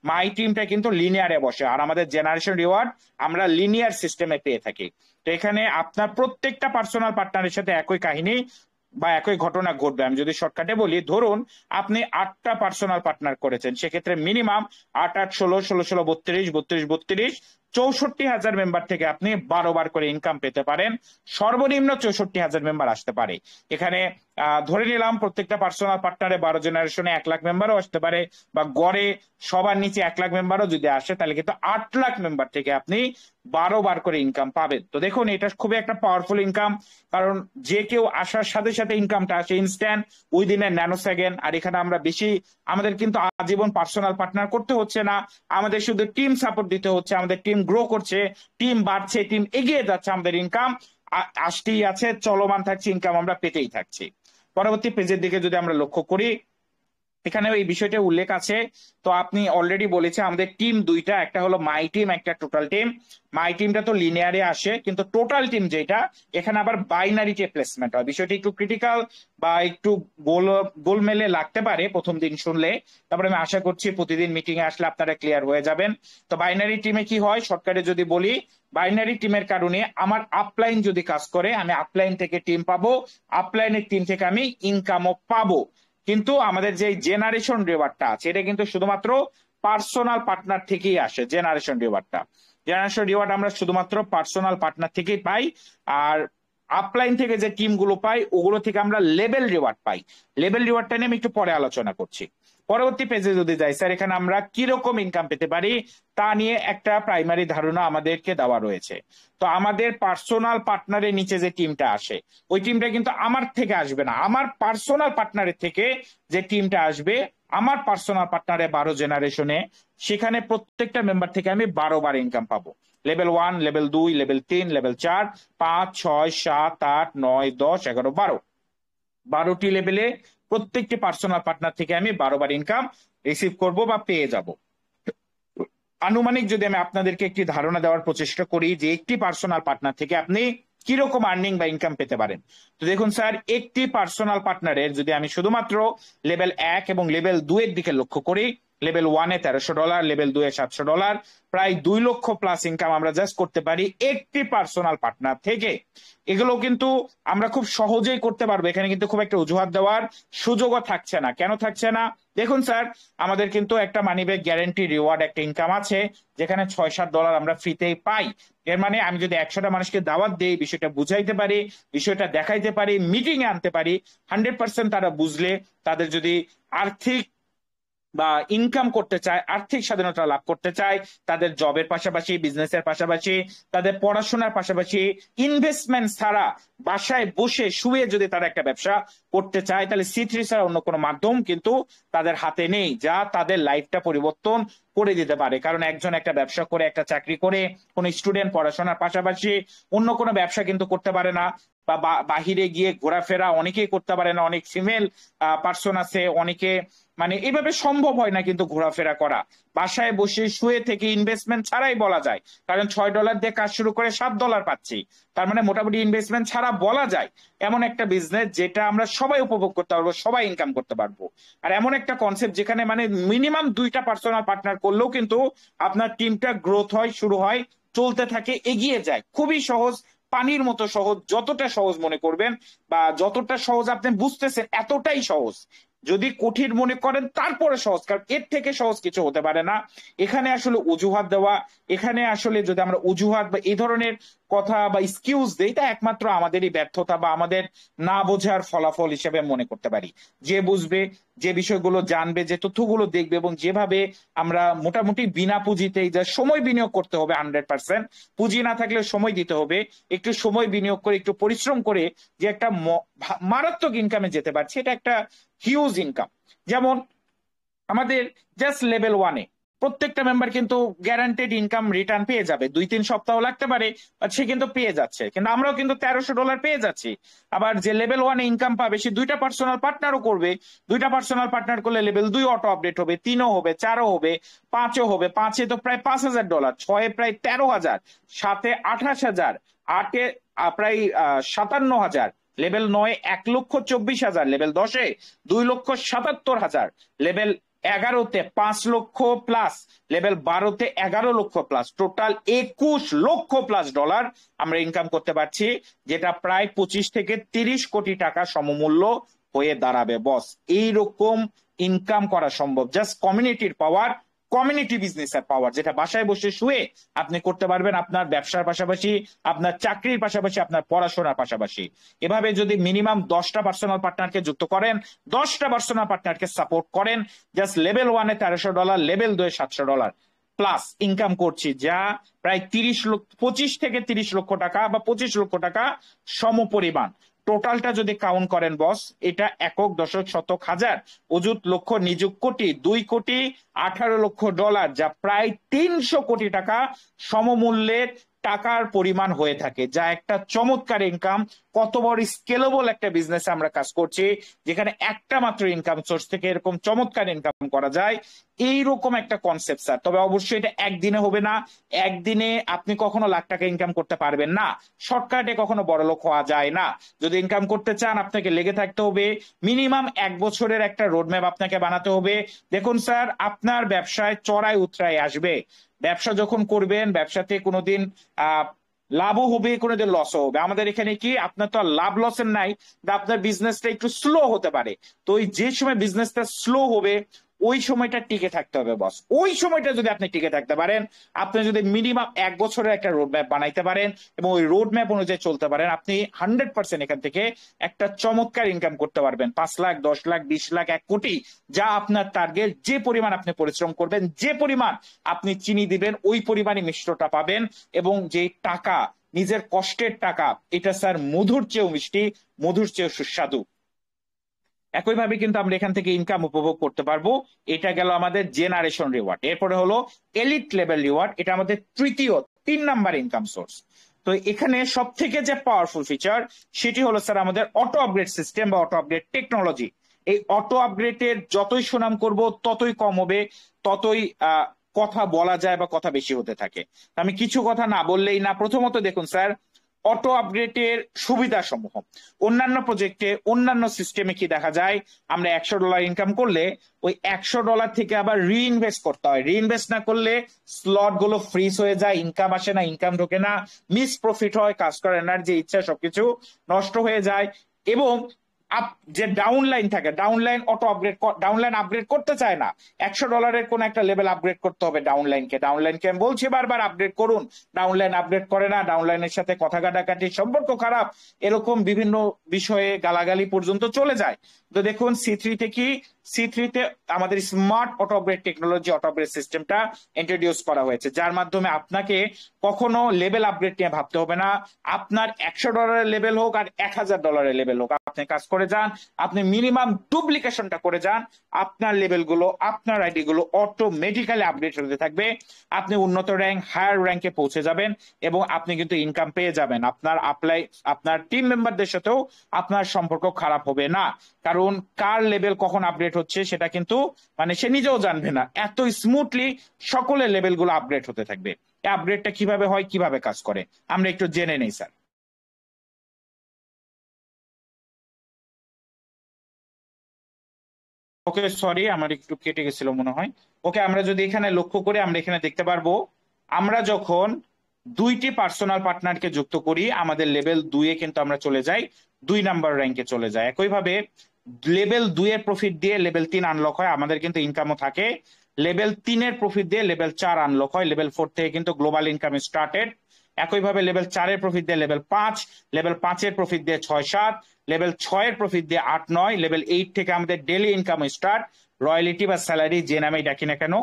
মাই টিমটা কিন্তু লিনিয়ারে বসে। আর আমাদের জেনারেশন রিওয়ার্ড আমরা লিনিয়ার সিস্টেমে পেয়ে থাকি। তো এখানে আপনার প্রত্যেকটা পার্সোনাল পার্টনারের সাথে একই কাহিনী বা একই ঘটনা ঘটবে। আমি যদি শর্টকাটে বলি, ধরুন আপনি 8টা পার্সোনাল পার্টনার করেছেন, সেক্ষেত্রে মিনিমাম 8, 8, 16, 16, 16, 32, 32, 32, 64,000 মেম্বার থেকে আপনি 12 বার করে ইনকাম পেতে পারেন। সর্বনিম্ন 64,000 মেম্বার আসতে পারে। এখানে ধরে নিলাম প্রত্যেকটা পার্সোনাল পার্টনারে 12 জেনারেশনে 1 লাখ মেম্বারও আসতে পারে, বা গড়ে সবার নিচে 1 লাখ মেম্বারও যদি আসে, তাহলে কিন্তু 8 লাখ মেম্বার থেকে আপনি 12 বার করে ইনকাম পাবেন। তো দেখুন, এটা খুবই একটা পাওয়ারফুল ইনকাম, কারণ যে কেউ আসার সাথে সাথে ইনকামটা আসে instant, within a nano second. আর এখানে আমরা বেশি, আমাদের কিন্তু আজীবন পার্সোনাল পার্টনার করতে হচ্ছে না, আমাদের শুধু টিম সাপোর্ট দিতে হচ্ছে, আমাদের টিম গ্রো করছে, টিম বাড়ছে, টিম এগিয়ে যাচ্ছে, আমাদের ইনকাম আসতেই আছে, চলমান থাকছে, ইনকাম আমরা পেতেই থাকছি। পরবর্তী পেজের দিকে যদি আমরা লক্ষ্য করি, এখানেও এই বিষয়টা উল্লেখ আছে। তো আপনি অলরেডি বলেছে আমাদের টিম দুইটা, একটা হলো মাই টিম, একটা টোটাল টিম। মাই টিমটা তো লিনিয়ারে আসে, কিন্তু টোটাল টিম যেটা, এখানে আবার বাইনারিতে প্লেসমেন্ট হয়। বিষয়টি একটু ক্রিটিক্যাল বা একটু গোলমেলে লাগতে পারে প্রথম দিন শুনলে, তারপরে আমি আশা করছি প্রতিদিন মিটিং এ আসলে আপনারা ক্লিয়ার হয়ে যাবেন। তো বাইনারি টিমে কি হয়, শর্টকাটে যদি বলি, বাইনারি টিমের কারণে আমার আপলাইন যদি কাজ করে, আমি আপলাইন থেকে টিম পাবো, আপলাইনের টিম থেকে আমি ইনকামও পাবো। কিন্তু আমাদের যে জেনারেশন রিওয়ার্ডটা আছে, এটা কিন্তু শুধুমাত্র পার্সোনাল পার্টনার থেকেই আসে। জেনারেশন রিওয়ার্ড আমরা শুধুমাত্র পার্সোনাল পার্টনার থেকেই পাই। আর আপলাইন থেকে যে টিম গুলো পাই, ওগুলো থেকে আমরা লেভেল রিওয়ার্ড পাই। লেভেল রিওয়ার্ডটা নিয়ে আমি একটু পরে আলোচনা করছি। পরবর্তী পেজে যদি যাই স্যার, এখানে আমরা কিরকম ইনকাম পেতে পারি তা নিয়ে একটা প্রাইমারি ধারণা আমাদেরকে দেওয়া রয়েছে। তো আমাদের পার্সোনাল পার্টনারের নিচে যে টিমটা আসে, ওই টিমটা কিন্তু আমার থেকে আসবে না, আমার পার্সোনাল পার্টনারের থেকে যে টিমটা আসবে, আমার পার্সোনাল পার্টনারে 12 জেনারেশনে, সেখানে প্রত্যেকটা মেম্বার থেকে আমি 12 বার ইনকাম পাবো। লেভেল 1, লেভেল 2, লেভেল 3, লেভেল 4, 5, 6, 7, 8, 9, 10, 11, 12, 12টি লেভেলে প্রত্যেকটি পার্সোনাল পার্টনার থেকে আমি 12 বার ইনকাম রিসিভ করব বা পেয়ে যাব। আনুমানিক যদি আমি আপনাদেরকে একটি ধারণা দেওয়ার প্রচেষ্টা করি যে একটি পার্সোনাল পার্টনার থেকে আপনি কিরকম আর্নিং বা ইনকাম পেতে পারেন, তো দেখুন স্যার, একটি পার্সোনাল পার্টনারের যদি আমি শুধুমাত্র লেভেল 1 এবং লেভেল 2 এর দিকে লক্ষ্য করি, লেভেল 1 এ $1300, লেভেল 2 এ $700, প্রায় 2 লক্ষ প্লাস ইনকাম আমরা জাস্ট করতে পারি একটি পার্সোনাল পার্টনার থেকে। এগুলো কিন্তু আমরা খুব সহজেই করতে পারবো, এখানে কিন্তু খুব একটা অজুহাত দেওয়ার সুযোগও থাকছে না। কেন থাকছে না? দেখুন স্যার, আমাদের কিন্তু একটা মানিব্যাগ গ্যারান্টি রিওয়ার্ড একটা ইনকাম আছে, যেখানে $6-7 আমরা ফ্রিতেই পাই। এর মানে আমি যদি 100টা মানুষকে দাওয়াত দিই, বিষয়টা বুঝাইতে পারি, বিষয়টা দেখাইতে পারি, মিটিং এ আনতে পারি, 100% তারা বুঝলে, তাদের যদি আর্থিক বা ইনকাম করতে চায়, আর্থিক স্বাধীনতা লাভ করতে চায়, তাদের জবের পাশাপাশি, বিজনেসের পাশাপাশি, তাদের পড়াশোনার পাশাপাশি, ইনভেস্টমেন্ট ছাড়া বাসায় বসে শুয়ে যদি তারা একটা ব্যবসা করতে চায়, তাহলে C3 ছাড়া অন্য কোনো মাধ্যম কিন্তু তাদের হাতে নেই, যা তাদের লাইফটা পরিবর্তন করে দিতে পারে। কারণ একজন একটা ব্যবসা করে, একটা চাকরি করে, কোন স্টুডেন্ট পড়াশোনার পাশাপাশি অন্য কোনো ব্যবসা কিন্তু করতে পারে না, বা বাহিরে গিয়ে ঘোরাফেরা অনেকেই করতে পারে না। অনেক ফিমেল পার্সন আছে, অনেকে মানে এভাবে সম্ভব হয় না কিন্তু ঘোরাফেরা করা। বাসায় বসে শুয়ে থেকে ইনভেস্টমেন্ট ছাড়াই বলা যায়, কারণ $6 দিয়ে কাজ শুরু করে $7 পাচ্ছি, তার মানে মোটামুটি ইনভেস্টমেন্ট ছাড়া বলা যায় এমন একটা বিজনেস যেটা আমরা সবাই উপভোগ করতে পারবো, সবাই ইনকাম করতে পারবো। আর এমন একটা কনসেপ্ট যেখানে মানে মিনিমাম 2টা পার্সোনাল পার্টনার করলেও কিন্তু আপনার টিমটা গ্রোথ হয়, শুরু হয়, চলতে থাকে, এগিয়ে যায়। খুবই সহজ, পানির মতো সহজ। যতটা সহজ মনে করবেন বা যতটা সহজ আপনি বুঝতেছেন, এতটাই সহজ। যদি কঠিন মনে করেন তারপরে সহজ, কারণ এর থেকে সহজ কিছু হতে পারে না। এখানে আসলে অজুহাত দেওয়া, এখানে আসলে যদি আমরা অজুহাত বা এই ধরনের কথা বা এক্সকিউজ দেই, তা একমাত্র আমাদেরই ব্যর্থতা বা আমাদের না বোঝার ফলাফল হিসেবে মনে করতে পারি। যে বুঝবে, যে বিষয়গুলো জানবে, যে তথ্যগুলো দেখবে, এবং যেভাবে আমরা মোটামুটি বিনা পুঁজিতেই যা সময় বিনিয়োগ করতে হবে, 100%, পুঁজি না থাকলে সময় দিতে হবে, একটু সময় বিনিয়োগ করে, একটু পরিশ্রম করে যে একটা মারাত্মক ইনকামে যেতে পারছে, এটা একটা হিউজ ইনকাম। যেমন আমাদের জাস্ট লেভেল 1-এ প্রত্যেকটা মেম্বার কিন্তু গ্যারান্টেড ইনকাম রিটার্ন পেয়ে যাবে, 2-3 সপ্তাহ লাগতে পারে, সে কিন্তু পেয়ে যাচ্ছে। কিন্তু আমরাও কিন্তু $1300 পেয়ে যাচ্ছি। আবার যে লেভেল 1-এ ইনকাম পাবে, সে 2টা পার্সোনাল পার্টনারও করবে, 2টা পার্সোনাল পার্টনার করলে লেভেল 2 অটো আপডেট হবে, 3ও হবে, 4ও হবে, 5ও হবে। 5-এ তো প্রায় $5000, 6-এ প্রায় 13,000, 7-এ 28,000, 8-এ প্রায় 57,000, লেভেল 9-এ 1,24,000, লেভেল 10-এ 2,77,000, লেভেল 11-তে 5 লক্ষ প্লাস, লেভেল 12-তে 11 লক্ষ প্লাস, টোটাল 21 লক্ষ প্লাস ডলার আমরা ইনকাম করতে পারছি, যেটা প্রায় 25 থেকে 30 কোটি টাকা সমমূল্য হয়ে দাঁড়াবে। বস, এইরকম ইনকাম করা সম্ভব, জাস্ট কমিউনিটির পাওয়ার, কমিউনিটি বিজনেসের পাওয়ার, যেটা বাসায় বসে শুয়ে আপনি করতে পারবেন আপনার ব্যবসার পাশাপাশি, আপনার চাকরির পাশাপাশি, আপনার পড়াশোনার পাশাপাশি। এভাবে যদি মিনিমাম 10টা পার্সোনাল পার্টনারকে যুক্ত করেন, 10টা পার্সোনাল পার্টনারকে সাপোর্ট করেন, জাস্ট লেভেল 1-এ $1300, লেভেল 2-এ $700 প্লাস ইনকাম করছি, যা প্রায় 25 থেকে 30 লক্ষ টাকা বা 25 লক্ষ টাকা সমপরিমাণ। টোটালটা যদি কাউন্ট করেন বস, এটা একক, দশক, শতক, হাজার, অযুত, লক্ষ, নিযুত, কোটি, $2,18,00,000, যা প্রায় 300 কোটি টাকা সমমূল্যের টাকার পরিমাণ হয়ে থাকে, যা একটা চমৎকার ইনকাম। কত বড় স্কেলেবল একটা বিজনেস আমরা কাজ করছি, যেখানে একটা মাত্র ইনকাম সোর্স থেকে এরকম চমৎকার ইনকাম করা যায়, এইরকম একটা কনসেপ্ট স্যার। তবে অবশ্যই এটা একদিনে হবে না, একদিনে আপনি কখনো লাখ টাকা ইনকাম করতে পারবেন না, শর্টকাটে কখনো বড় লোক হওয়া যায় না। যদি ইনকাম করতে চান আপনাকে লেগে থাকতে হবে, মিনিমাম 1 বছরের একটা রোডম্যাপ আপনাকে বানাতে হবে। দেখুন স্যার, আপনার ব্যবসায় চড়াই উতরাই আসবে, ব্যবসা যখন করবেন ব্যবসাতে কোনোদিন লাভও হবে, কোনোদিন লসও হবে। আমাদের এখানে কি, আপনার তো আর লাভ লসের নাই, আপনার বিজনেসটা একটু স্লো হতে পারে। তো ওই যে সময় বিজনেসটা স্লো হবে ওই সময়টা টিকে থাকতে হবে বস। ওই সময়টা যদি আপনি টিকে থাকতে পারেন, আপনি যদি মিনিমাম 1 বছরের একটা রোড ম্যাপ বানাইতে পারেন এবং ওই রোড ম্যাপ অনুযায়ী চলতে পারেন, আপনি 100% এখান থেকে একটা চমৎকার ইনকাম করতে পারবেন। 5 লাখ, 10 লাখ, 20 লাখ, 1 কোটি, যা আপনার টার্গেট। যে পরিমাণ আপনি পরিশ্রম করবেন, যে পরিমাণ আপনি চিনি দিবেন, ওই পরিমাণই মিষ্টটা পাবেন। এবং যে টাকা, নিজের কষ্টের টাকা, এটা স্যার মধুর চেয়েও মিষ্টি, মধুর চেয়েও সুস্বাদু। একইভাবে কিন্তু আমরা এখান থেকে ইনকাম উপভোগ করতে পারবো। এটা গেল আমাদের জেনারেশন রিওয়ার্ড। এরপরে হলো এলিট লেভেল রিওয়ার্ড, এটা আমাদের তৃতীয়, 3 নাম্বার ইনকাম সোর্স। তো এখানে সব থেকে যে পাওয়ারফুল ফিচার সেটি হলো স্যার আমাদের অটো আপগ্রেড সিস্টেম বা অটো আপগ্রেড টেকনোলজি। এই অটো আপগ্রেডের যতই সুনাম করব ততই কম হবে, ততই কথা বলা যায় বা কথা বেশি হতে থাকে। আমি কিছু কথা না বললেই না। প্রথমত দেখুন স্যার, অটো আপগ্রেডের সুবিধা সমূহ অন্যান্য প্রজেক্টে, অন্যান্য সিস্টেমে কি দেখা যায়, আমরা $100 ইনকাম করলে ওই $100 থেকে আবার রিইনভেস্ট করতে হয়। রিইনভেস্ট না করলে স্লট গুলো ফ্রিজ হয়ে যায়, ইনকাম আসে না, ইনকাম ঢোকে না, মিস প্রফিট হয়, কাজ করার এনার্জি, ইচ্ছা সবকিছু নষ্ট হয়ে যায়। এবং যে ডাউনলাইন থাকে, downline auto upgrade, downline upgrade করতে চায় না। $100 কোন একটা লেভেল আপগ্রেড করতে হবে ডাউনলাইনকে। ডাউনলাইনকে আমি বলছি বারবার আপগ্রেড করুন, ডাউনলাইন আপগ্রেড করে না, ডাউনলাইনের সাথে কথা কাটাকাটি, সম্পর্ক খারাপ, এরকম বিভিন্ন বিষয়ে গালাগালি পর্যন্ত চলে যায়। তো দেখুন সি3 কি, সি3-তে আমাদের smart auto upgrade technology, auto upgrade সিস্টেমটা ইন্ট্রোডিউস করা হয়েছে, যার মাধ্যমে আপনাকে কখনো লেভেল আপগ্রেড নিয়ে ভাবতে হবে না। আপনার $100 লেভেল হোক আর $1000 লেভেল হোক, আপনি কাজ করে যান, আপনি মিনিমাম ডুপ্লিকেশনটা করে যান, আপনার লেভেল গুলো, আপনার আইডি গুলো অটোমেটিক্যালি আপডেট হতে থাকবে। আপনি উন্নত র্যাঙ্ক, হায়ার র্যাঙ্কে পৌঁছে যাবেন এবং আপনি কিন্তু ইনকাম পেয়ে যাবেন। আপনার টিম মেম্বারদের সাথেও আপনার সম্পর্ক খারাপ হবে না, কারণ কার লেভেল কখন আপডেট হচ্ছে সেটা কিন্তু মানে সে নিজেও জানবে না। এত স্মুথলি সকলের লেভেল গুলো আপডেট হতে থাকবে। এই আপডেটটা কিভাবে হয়, কিভাবে কাজ করে, আমরা একটু জেনে নেই স্যার। ওকে, সরি, আমার একটু কেটে গেছিল মনে হয়। ওকে, আমরা যদি এখানে লক্ষ্য করি, আমরা এখানে দেখতে পারবো, আমরা যখন 2টি পার্সোনাল পার্টনারকে যুক্ত করি, আমাদের লেভেল 2-এ কিন্তু আমরা চলে যাই, 2 নাম্বার র্যাঙ্কে চলে যায়। একইভাবে লেভেল 2-এর প্রফিট দিয়ে লেভেল 3 আনলক হয়, আমাদের কিন্তু ইনকামও থাকে। লেভেল 3-এর প্রফিট দিয়ে লেভেল 4 আনলক হয়, লেভেল 4 থেকে কিন্তু গ্লোবাল ইনকাম স্টার্টেড। একইভাবে লেভেল 4-এর প্রফিট দিয়ে লেভেল 5, লেভেল 5-এর প্রফিট দিয়ে 6-7, লেভেল 6-এর প্রফিট দিয়ে 8-9, লেভেল 8 থেকে আমাদের ডেলি ইনকাম স্টার্ট, রয়্যালিটি বা স্যালারি যে নামেই ডাকি না কেন।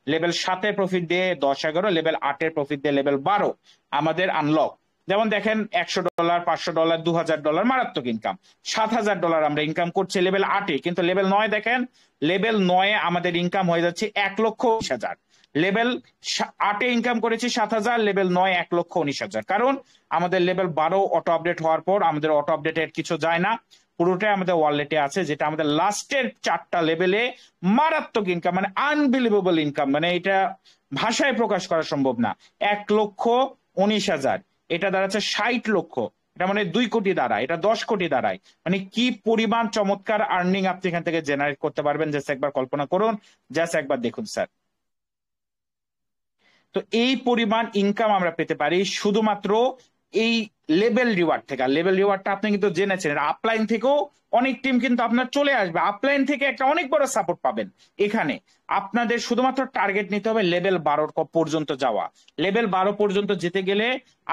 লেভেল 7-এর প্রফিট দিয়ে 10-11, লেভেল 8-এর প্রফিট দিয়ে লেভেল 12 আমাদের আনলক। যেমন দেখেন, $100, $500, $2000 মারাত্মক ইনকাম। $7000 আমরা ইনকাম করছি লেভেল 8-এ, কিন্তু লেভেল 9 দেখেন, লেভেল 9-এ আমাদের ইনকাম হয়ে যাচ্ছে 1,19,000। লেভেল 8-এ ইনকাম করেছি 7,000, লেভেল 9 1,19,000। কারণ আমাদের লেভেল 12 অটো আপডেট হওয়ার পর আমাদের অটো আপডেটের কিছু যায় না, পুরোটাই আমাদের ওয়ালেটে আছে, যেটা আমাদের লাস্টের 4টা লেভেলে মারাত্মক ইনকাম, মানে আনবিলিভেবল ইনকাম, মানে এটা ভাষায় প্রকাশ করা সম্ভব না। 1,19,000, এটা দাঁড়াচ্ছে 60 লক্ষ, এটা মানে 2 কোটি দাঁড়ায়, এটা 10 কোটি দাঁড়ায়। মানে কি পরিমাণ চমৎকার আর্নিং আপনি এখান থেকে জেনারেট করতে পারবেন, জাস্ট একবার কল্পনা করুন, জাস্ট একবার দেখুন স্যার। তো এই পরিমাণ ইনকাম আমরা পেতে পারি শুধুমাত্র এই লেভেল রিওয়ার্ড থেকে। আর লেভেল রিওয়ার্ডটা আপনি কিন্তু জেনেছেন, আপলাইন থেকেও অনেক টিম কিন্তু আপনার চলে আসবে, আপলাইন থেকে একটা অনেক বড় সাপোর্ট পাবেন। এখানে আপনাদের শুধুমাত্র টার্গেট নিতে হবে লেভেল 12 পর্যন্ত যাওয়া। লেভেল 12 পর্যন্ত যেতে গেলে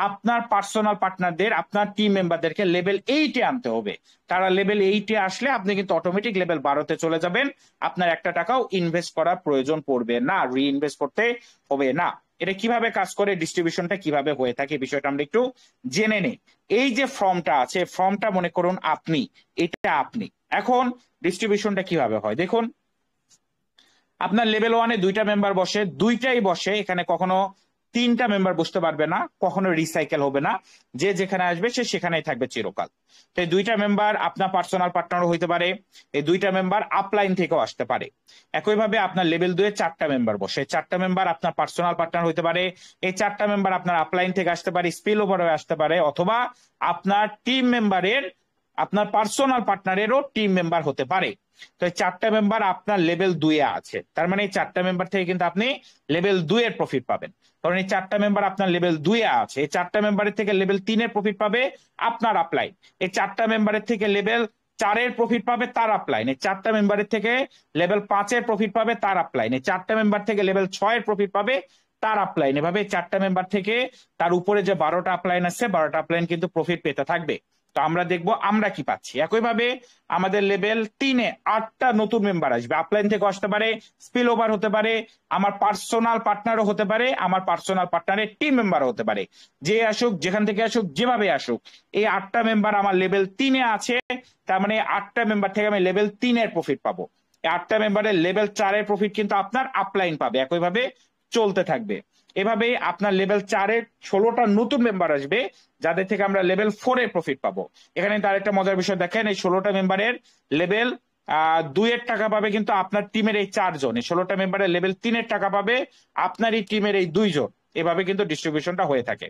আপনার পার্সোনাল পার্টনারদের, আপনার টিম মেম্বারদেরকে লেভেল 8-এ আনতে হবে। তারা লেভেল 8-এ আসলে আপনি কিন্তু অটোমেটিক লেভেল 12-তে চলে যাবেন। আপনার একটা টাকাও ইনভেস্ট করার প্রয়োজন পড়বে না, রিইনভেস্ট করতে হবে না। এটা কিভাবে কাজ করে, ডিস্ট্রিবিউশনটা কিভাবে হয়ে থাকে, বিষয়টা আমরা একটু জেনে নেই। এই যে ফর্মটা আছে, ফর্মটা মনে করুন আপনি, এটা আপনি। এখন ডিস্ট্রিবিউশনটা কিভাবে হয় দেখুন, আপনার লেভেল 1-এ 2টা মেম্বার বসে, দুইটাই বসে, এখানে কখনো 3টা মেম্বার বসতে পারবে না, কখনো রিসাইকেল হবে না, যে যেখানে আসবে সে সেখানেই থাকবে চিরকাল। তো এই 2টা মেম্বার আপনার পার্সোনাল পার্টনারও হইতে পারে, এই 2টা মেম্বার আপলাইন থেকেও আসতে পারে। একইভাবে আপনার লেভেল 2-এ 4টা মেম্বার বসে, 4টা মেম্বার আপনার পার্সোনাল পার্টনার হইতে পারে, এই 4টা মেম্বার আপনার আপলাইন থেকে আসতে পারে, স্পিল ওভার হয়ে আসতে পারে, অথবা আপনার টিম মেম্বারের, আপনার পার্সোনাল পার্টনারেরও টিম মেম্বার হতে পারে। তো এই 4টা মেম্বার আপনার লেভেল 2-এ আছে, তার মানে এই 4টা মেম্বার থেকে কিন্তু আপনি লেভেল 2-এর প্রফিট পাবেন, কারণ এই 4টা মেম্বার আপনার লেভেল 2-এ আছে। এই 4টা মেম্বারের থেকে লেভেল 3-এর প্রফিট পাবে আপনার আপলাইন, এই 4টা মেম্বারের থেকে লেভেল 4-এর প্রফিট পাবে তার আপলাইন, এই 4টা মেম্বারের থেকে লেভেল 5-এর প্রফিট পাবে তার আপলাইন, এই 4টা মেম্বার থেকে লেভেল 6-এর প্রফিট পাবে তার আপলাইন। এভাবে 4টা মেম্বার থেকে তার উপরে যে 12টা আপলাইন আছে, 12টা আপলাইন কিন্তু প্রফিট পেতে থাকবে। তো আমরা দেখবো আমরা কি পাচ্ছি। একইভাবে আমাদের লেভেল 3-এ 8টা নতুন মেম্বার আসবে, আপলাইন থেকে আসতে পারে, স্পিল ওভার হতে পারে, আমার পার্সোনাল পার্টনারও হতে পারে, আমার পার্সোনাল পার্টনারের টিম মেম্বারও হতে পারে, যে আসুক, যেখান থেকে আসুক, যেভাবে আসুক। এই 8টা মেম্বার আমার লেভেল 3-এ আছে, তার মানে 8টা মেম্বার থেকে আমি লেভেল 3-এর প্রফিট পাবো। এই 8টা মেম্বারের লেভেল 4-এর প্রফিট কিন্তু আপনার আপলাইন পাবে। একইভাবে চলতে থাকবে। এভাবে আপনার লেভেল 4-এর 16টা নতুন মেম্বার আসবে, যাদের থেকে আমরা লেভেল 4-এর প্রফিট পাবো। এখানে তার একটা মজার বিষয় দেখেন, এই 16টা মেম্বারের লেভেল 2-এর টাকা পাবে কিন্তু আপনার টিমের এই 4 জন, এই 16টা মেম্বারের লেভেল 3-এর টাকা পাবে আপনার এই টিমের এই 2 জন। এভাবে কিন্তু ডিস্ট্রিবিউশনটা হয়ে থাকে।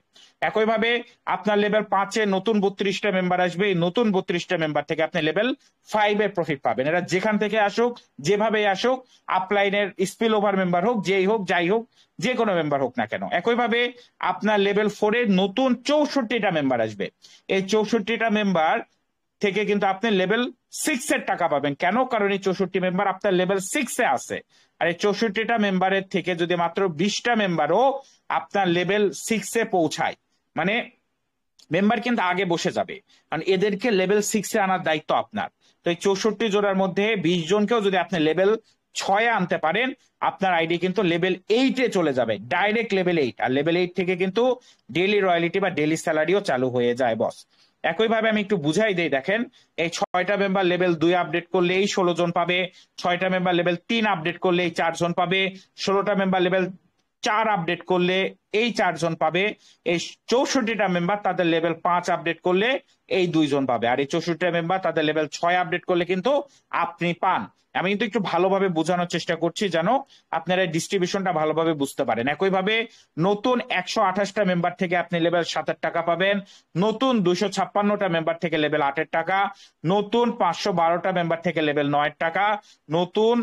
একইভাবে আপনার লেভেল 5-এ নতুন 32টা মেম্বার আসবে, এই নতুন 32টা মেম্বার থেকে আপনি লেভেল 5-এর প্রফিট পাবেন। এরা যেখান থেকে আসুক, যেভাবে আসুক, আপলাইনের স্পিল ওভার মেম্বার হোক, যেই হোক, যাই হোক, যে কোনো মেম্বার হোক না কেন। একইভাবে আপনার লেভেল 4-এর নতুন 64টা মেম্বার আসবে, এই 64টা মেম্বার থেকে কিন্তু আপনি লেভেল 6-এর টাকা পাবেন। কেন? কারণ এই 64 মেম্বার আপনার লেভেল 6-এ আছে। আর এই 64টা মেম্বারের থেকে যদি মাত্র 20টা মেম্বারও আপনার লেভেল 6-এ পৌঁছায়, মানে মেম্বার কিন্তু আগে বসে যাবে, কারণ এদেরকে লেভেল 6-এ আনার দায়িত্ব আপনার। তো এই 64 জোড়ার মধ্যে 20 জনকেও যদি আপনি লেভেল 6-এ আনতে পারেন, আপনার আইডি কিন্তু লেভেল 8-এ চলে যাবে, ডাইরেক্ট লেভেল 8। আর লেভেল 8 থেকে কিন্তু ডেইলি রয়্যালিটি বা ডেইলি স্যালারিও চালু হয়ে যায় বস। একইভাবে আমি একটু বুঝাই দেই, দেখেন, এই 6টা মেম্বার লেভেল 2 আপডেট করলে এই 16 জন পাবে, 6টা মেম্বার লেভেল 3 আপডেট করলে এই 4 জন পাবে, 16টা মেম্বার লেভেল 4 আপডেট করলে এই 4 জন পাবে, এই 64টা মেম্বার তাদের লেভেল 5 আপডেট করলে এই 2 জন পাবে, আর এই 64টা মেম্বার তাদের লেভেল 6 আপডেট করলে কিন্তু আপনি পান। আমি কিন্তু একটু ভালোভাবে বোঝানোর চেষ্টা করছি যেন আপনারা ডিস্ট্রিবিউশনটা ভালোভাবে বুঝতে পারেন। একইভাবে নতুন 128টা মেম্বার থেকে আপনি লেভেল 7-এর টাকা পাবেন, নতুন 256টা মেম্বার থেকে লেভেল 8-এর টাকা, নতুন 512টা মেম্বার থেকে লেভেল 9-এর টাকা, নতুন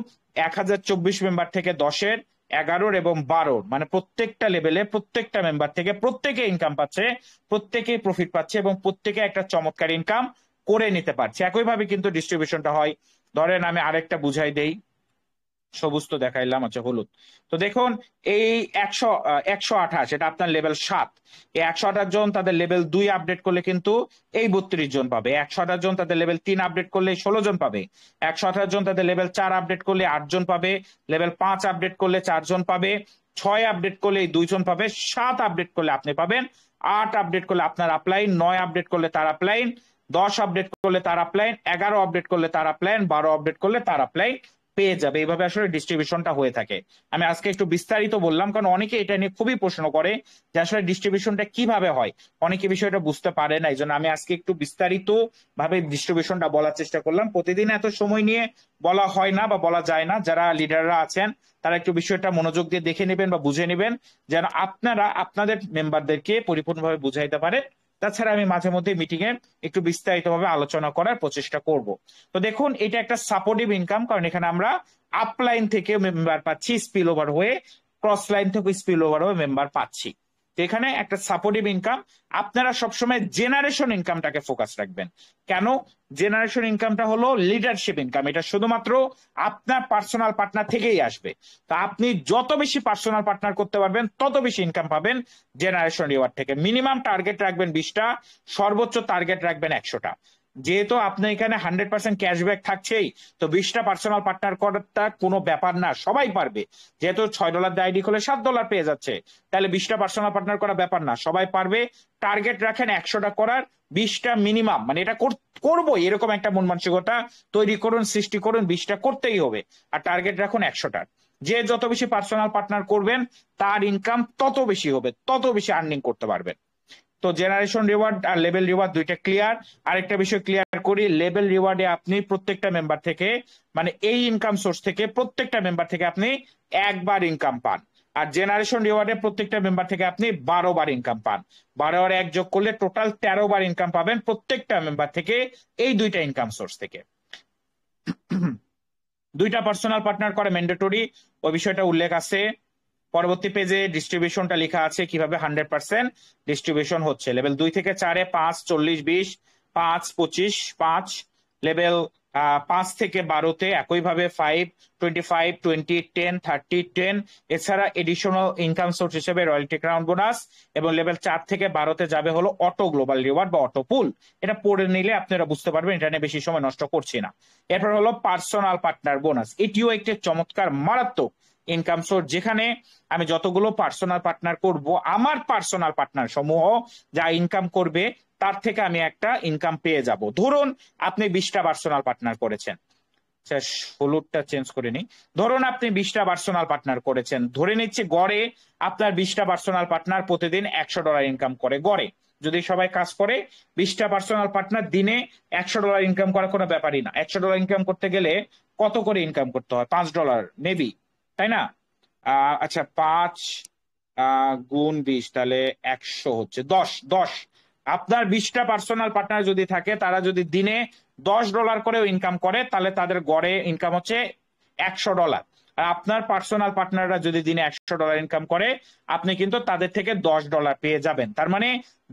1024 মেম্বার থেকে 10-এর, 11-র এবং 12-র, মানে প্রত্যেকটা লেভেলে প্রত্যেকটা মেম্বার থেকে প্রত্যেকে ইনকাম পাচ্ছে, প্রত্যেকেই প্রফিট পাচ্ছে এবং প্রত্যেকে একটা চমৎকার ইনকাম করে নিতে পারছে। একইভাবে কিন্তু ডিস্ট্রিবিউশনটা হয়। ধরেন আমি আরেকটা বুঝাই দেই, সবুজ তো দেখাইলাম, আচ্ছা হলুদ। তো দেখুন, এই 128 এটা আপনার লেভেল 7, এই 128 জন তাদের লেভেল 2 আপডেট করলে কিন্তু এই 32 জন পাবে, 128 জন তাদের লেভেল 3 আপডেট করলে 16 জন পাবে, 128 জন তাদের লেভেল 4 আপডেট করলে 8 জন পাবে, লেভেল 5 আপডেট করলে 4 জন পাবে, 6 আপডেট করলে 2 জন পাবে, 7 আপডেট করলে আপনি পাবেন, 8 আপডেট করলে আপনার আপলাইন, 9 আপডেট করলে তার আপলাইন, 10 আপডেট করলে তার আপলাইন, 11 আপডেট করলে তার আপলাইন, 12 আপডেট করলে তার আপলাইন পেয়ে যাবে। এইভাবে আসলে ডিস্ট্রিবিউশনটা হয়ে থাকে। আমি আজকে একটু বিস্তারিত বললাম, কারণ অনেকে এটা নিয়ে খুবই প্রশ্ন করে যে আসলে ডিস্ট্রিবিউশনটা কিভাবে হয়, অনেকে বিষয়টা বুঝতে পারে না। এই জন্য আমি আজকে একটু বিস্তারিত ভাবে ডিস্ট্রিবিউশনটা বলার চেষ্টা করলাম। প্রতিদিন এত সময় নিয়ে বলা হয় না বা বলা যায় না, যারা লিডাররা আছেন তারা একটু বিষয়টা মনোযোগ দিয়ে দেখে নেবেন বা বুঝে নেবেন, যেন আপনারা আপনাদের মেম্বারদেরকে পরিপূর্ণভাবে বুঝাইতে পারেন। তাছাড়া আমি মাঝে মধ্যে মিটিং এ একটু বিস্তারিতভাবে আলোচনা করার প্রচেষ্টা করব। তো দেখুন, এটা একটা সাপোর্টিভ ইনকাম, কারণ এখানে আমরা আপলাইন থেকে মেম্বার পাচ্ছি, স্পিল ওভার হয়ে ক্রস লাইন থেকে স্পিল ওভার হয়ে মেম্বার পাচ্ছি। তো এখানে একটা সাপোর্টিভ ইনকাম। আপনারা সবসময় জেনারেশন ইনকামটাকে ফোকাস রাখবেন। কেন? জেনারেশন ইনকামটা হলো লিডারশিপ ইনকাম, এটা শুধুমাত্র আপনার পার্সোনাল পার্টনার থেকেই আসবে। তা আপনি যত বেশি পার্সোনাল পার্টনার করতে পারবেন তত বেশি ইনকাম পাবেন জেনারেশন রিওয়ার্ড থেকে। মিনিমাম টার্গেট রাখবেন 20টা, সর্বোচ্চ টার্গেট রাখবেন 100টা। যেহেতু আপনি এখানে 100% ক্যাশব্যাক থাকছেই, তো 20টা পার্সোনাল পার্টনার করাটা কোনো ব্যাপার না, সবাই পারবে। যেহেতু $6 দিয়ে আইডি খুলে $7 পেয়ে যাচ্ছে, তাহলে 20টা পার্সোনাল পার্টনার করা ব্যাপার না, সবাই পারবে। টার্গেট রাখেন 100টা করার, 20টা মিনিমাম, মানে এটা করবো এরকম একটা মন মানসিকতা তৈরি করুন, সৃষ্টি করুন, 20টা করতেই হবে। আর টার্গেট রাখুন 100টার। যে যত বেশি পার্সোনাল পার্টনার করবেন তার ইনকাম তত বেশি হবে, তত বেশি আর্নিং করতে পারবেন। তো জেনারেশন রিওয়ার্ড আর লেভেল রিওয়ার্ড দুইটা ক্লিয়ার। আরেকটা বিষয় ক্লিয়ার করি, লেভেল রিওয়ার্ডে আপনি প্রত্যেকটা মেম্বার থেকে, মানে এই ইনকাম সোর্স থেকে প্রত্যেকটা মেম্বার থেকে আপনি একবার ইনকাম পান। আর জেনারেশন রিওয়ার্ডে প্রত্যেকটা মেম্বার থেকে আপনি 12 বার ইনকাম পান। 12 আর 1 যোগ করলে টোটাল 13 বার ইনকাম পাবেন প্রত্যেকটা মেম্বার থেকে, এই দুইটা ইনকাম সোর্স থেকে। দুইটা পার্সোনাল পার্টনার করা ম্যান্ডেটরি, ওই বিষয়টা উল্লেখ আছে। পরবর্তী পেজে ডিস্ট্রিবিউশনটা লেখা আছে কিভাবে 100% ডিস্ট্রিবিউশন হচ্ছে। লেভেল 2 থেকে 4-এ 5, 40, 20, 5, 25, 5। লেভেল 5 থেকে 12-তে একইভাবে 5, 25, 20, 10, 30, 10। এছাড়া এডিশনাল ইনকাম সোর্স হিসেবে রয়্যালটি ক্রাউন বোনাস। এবং লেভেল 4 থেকে 12-তে যাবে হলো অটো গ্লোবাল রিওয়ার্ড বা অটো পুল। এটা পড়ে নিলে আপনারা বুঝতে পারবেন, এটা নিয়ে বেশি সময় নষ্ট করছি না। এরপর হলো পার্সোনাল পার্টনার বোনাস। এটিও একটি চমৎকার মারাত্মক ইনকাম সোর্স, যেখানে আমি যতগুলো পার্সোনাল পার্টনার করব, আমার পার্সোনাল পার্টনার সমূহ যা ইনকাম করবে তার থেকে আমি একটা ইনকাম পেয়ে যাব। ধরুন আপনি 20টা পার্সোনাল পার্টনার করেছেন, হলুদটা চেঞ্জ করে নি। ধরুন আপনি 20টা পার্সোনাল পার্টনার করেছেন, ধরে নিচ্ছি গড়ে আপনার 20টা পার্সোনাল পার্টনার প্রতিদিন $100 ইনকাম করে। গড়ে যদি সবাই কাজ করে, 20টা পার্সোনাল পার্টনার দিনে $100 ইনকাম করার কোনো ব্যাপারই না। $100 ইনকাম করতে গেলে কত করে ইনকাম করতে হয়? $5 মেবি, তাই না? আচ্ছা, 5 গুণ 20, তাহলে 100 হচ্ছে 10। আপনার 20টা পার্সোনাল পার্টনার যদি থাকে, তারা যদি দিনে $10 করেও ইনকাম করে, তাহলে তাদের গড়ে ইনকাম হচ্ছে $100। আর আপনার পার্সোনাল পার্টনাররা যদি দিনে $100 ইনকাম করে, আপনি কিন্তু তাদের থেকে $10 পেয়ে যাবেন। তার মানে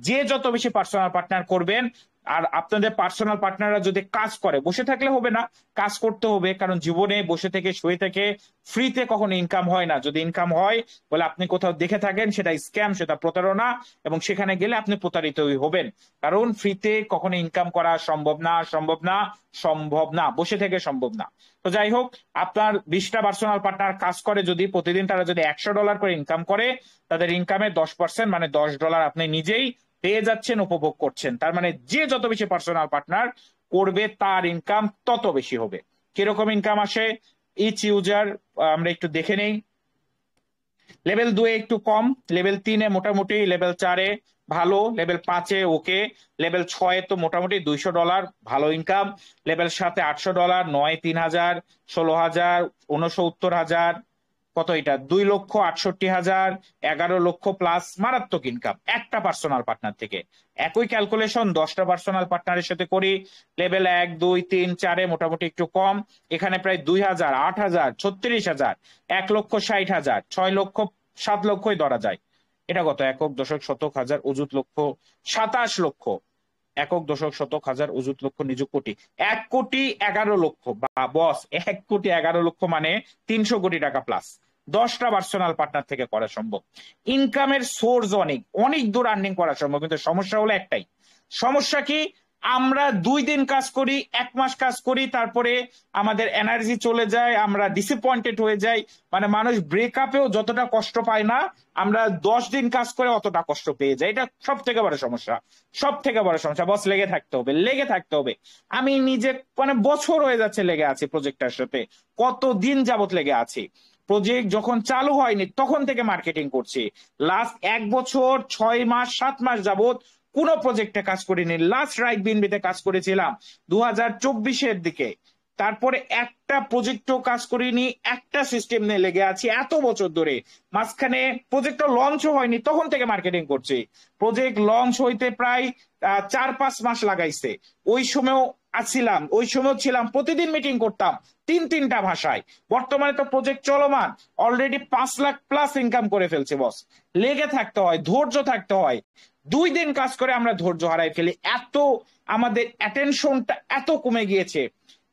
যে যত বেশি পার্সোনাল পার্টনার করবেন, আর আপনাদের পার্সোনাল পার্টনাররা যদি কাজ করে, বসে থাকলে হবে না, কাজ করতে হবে। কারণ জীবনে বসে থেকে শুয়ে থেকে ফ্রিতে কখনো ইনকাম হয় না। যদি ইনকাম হয় বলে আপনি কোথাও দেখে থাকেন, সেটা স্ক্যাম, সেটা প্রতারণা, এবং সেখানে গেলে আপনি প্রতারিতই হবেন। কারণ ফ্রিতে কখনো ইনকাম করা সম্ভব না, সম্ভব না, সম্ভব না, বসে থেকে সম্ভব না। তো যাই হোক, আপনার 20টা পার্সোনাল পার্টনার কাজ করে, যদি প্রতিদিন তারা যদি $100 করে ইনকাম করে, তাদের ইনকামের 10% মানে $10 আপনি নিজেই পেয়ে যাচ্ছেন, উপভোগ করছেন। তার মানে যে যত বেশি পার্সোনাল পার্টনার করবে তার ইনকাম তত বেশি হবে। কিরকম ইনকাম আসে ইচ ইউজার আমরা একটু দেখে নেই। লেভেল 2-এ একটু কম, লেভেল 3-এ মোটামুটি, লেভেল 4-এ ভালো, লেভেল 5-এ ওকে, লেভেল 6-এ তো মোটামুটি $200 ভালো ইনকাম, লেভেল 7-এ $800, 9-এ 3000, 16,000, 69,000, কত এটা 2,68,000, 11 লক্ষ প্লাস, মারাত্মক ইনকাম একটা পার্সোনাল পার্টনার থেকে। একই ক্যালকুলেশন 10টা পার্সোনাল পার্টনারের সাথে করি, লেভেল 1, 2, 3, 4-এ মোটামুটি একটু কম, এখানে প্রায় 2,000, 8,000, 36,000, 1,60,000, 6 লক্ষ, 7 লক্ষই ধরা যায়। এটা কত? একক, দশক, শতক, হাজার, অযুত, লক্ষ, 27 লক্ষ। একক, দশক, শতক, হাজার, অযুত, লক্ষ, নিযুত, কোটি। 1,11,00,000 বা বস, 1,11,00,000 মানে 300 কোটি টাকা প্লাস 10টা পার্সোনাল পার্টনার থেকে করা সম্ভব। ইনকামের সোর্স অনেক, অনেক দূর আর্নিং করা সম্ভব, কিন্তু সমস্যা হলো একটাই। সমস্যা কি? আমরা 2 দিন কাজ করি, 1 মাস কাজ করি, তারপরে আমাদের এনার্জি চলে যায়, আমরা ডিসঅ্যাপয়েন্টেড হয়ে যাই। মানে মানুষ ব্রেকআপেও যতটা কষ্ট পায় না, আমরা 10 দিন কাজ করে অতটা কষ্ট পেয়ে যাই। এটা সব থেকে বড় সমস্যা, সব থেকে বড় সমস্যা। বস, লেগে থাকতে হবে, লেগে থাকতে হবে। আমি নিজে মানে বছর হয়ে যাচ্ছে লেগে আছি প্রজেক্টটার সাথে, কত দিন যাবত লেগে আছি। প্রজেক্ট যখন চালু হয়নি তখন থেকে মার্কেটিং করছি, লাস্ট 1 বছর 6 মাস 7 মাস যাবত কোন প্রজেক্টে কাজ করিনি। লাস্ট রাইট বিএনবিতে কাজ করেছিলাম 2024-এর দিকে, তারপরে একটা প্রজেক্টও কাজ করিনি, একটা সিস্টেম নিয়ে লেগে আছি এত বছর ধরে। মাঝখানে প্রজেক্টটা লঞ্চও হয়নি, তখন থেকে মার্কেটিং করছি। প্রজেক্ট লঞ্চ হইতে প্রায় 4-5 মাস লাগাইছে, ওই সময়ও আছিলাম, ওই সময় ছিলাম, প্রতিদিন মিটিং করতাম তিনটা ভাষায়। বর্তমানে তো প্রজেক্ট চলমান, অলরেডি 5 লাখ প্লাস ইনকাম করে ফেলছে বস। লেগে থাকতে হয়, ধৈর্য থাকতে হয়। 2 দিন কাজ করে আমরা ধৈর্য হারাই ফেলি, এত আমাদের অ্যাটেনশনটা এত কমে গিয়েছে।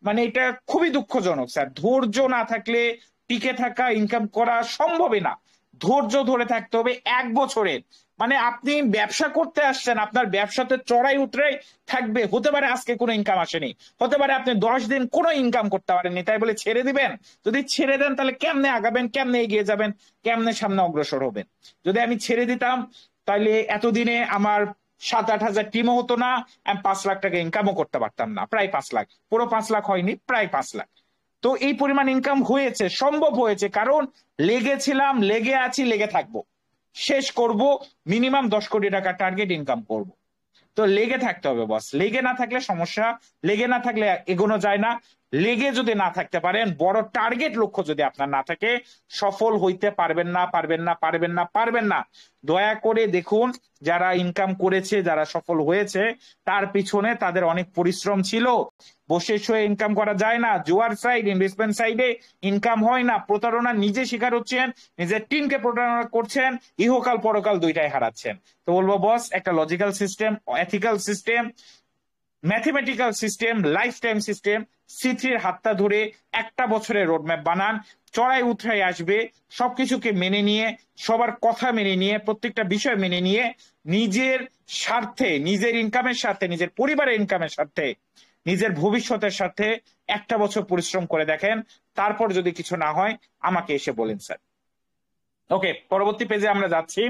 মানে এটা খুবই দুঃখজনক স্যার। ধৈর্য না থাকলে টিকে থাকা, ইনকাম করা সম্ভবই না। ধৈর্য ধরে থাকতে হবে 1 বছরের। মানে আপনি ব্যবসা করতে আসছেন, আপনার ব্যবসাতে চড়াই উতরাই থাকবে। হতে পারে আজকে কোনো ইনকাম আসেনি, হতে পারে আপনি 10 দিন কোনো ইনকাম করতে পারেননি, তাই বলে ছেড়ে দিবেন? যদি ছেড়ে দেন তাহলে কেমনে আগাবেন, কেমনে এগিয়ে যাবেন, কেমনে সামনে অগ্রসর হবেন? যদি আমি ছেড়ে দিতাম তাহলে এতদিনে আমার 7-8 হাজার টিমও হতো না, আমি 5 লাখ টাকা ইনকামও করতে পারতাম না। প্রায় 5 লাখ, পুরো 5 লাখ হয়নি, প্রায় 5 লাখ। তো এই পরিমাণ ইনকাম হয়েছে, সম্ভব হয়েছে, কারণ লেগেছিলাম, লেগে আছি, লেগে থাকবো, শেষ করব। মিনিমাম 10 কোটি টাকা টার্গেট ইনকাম করব। তো লেগে থাকতে হবে বস, লেগে না থাকলে সমস্যা, লেগে না থাকলে এগোনো যায় না। লেগে যদি না থাকতে পারেন, বড় টার্গেট লক্ষ্য যদি আপনার না থাকে, সফল হইতে পারবেন না, পারবেন না, পারবেন না, পারবেন না। দয়া করে দেখুন, যারা ইনকাম করেছে, যারা সফল হয়েছে, তার পিছনে তাদের অনেক পরিশ্রম ছিল। বসে শুয়ে ইনকাম করা যায় না। জুয়ার সাইড, ইনভেস্টমেন্ট সাইডে ইনকাম হয় না। প্রতারণা নিজে শিকার হচ্ছেন, নিজের টিমকে প্রতারণা করছেন, ইহকাল পরকাল দুইটাই হারাচ্ছেন। তো বলবো বস, একটা logical system, ethical system, mathematical system, life time system, C3-র হাতটা ধরে 1 বছরের রোডম্যাপ বানান। চড়াই উতরাই আসবে, সবকিছুকে মেনে নিয়ে, সবার কথা মেনে নিয়ে, প্রত্যেকটা বিষয় মেনে নিয়ে, নিজের স্বার্থে, নিজের ইনকামের স্বার্থে, নিজের পরিবারের ইনকামের স্বার্থে, নিজের ভবিষ্যতের সাথে 1 বছর পরিশ্রম করে দেখেন। তারপর যদি কিছু না হয় আমাকে এসে বলেন স্যার। ওকে, পরবর্তী পেজে আমরা যাচ্ছি।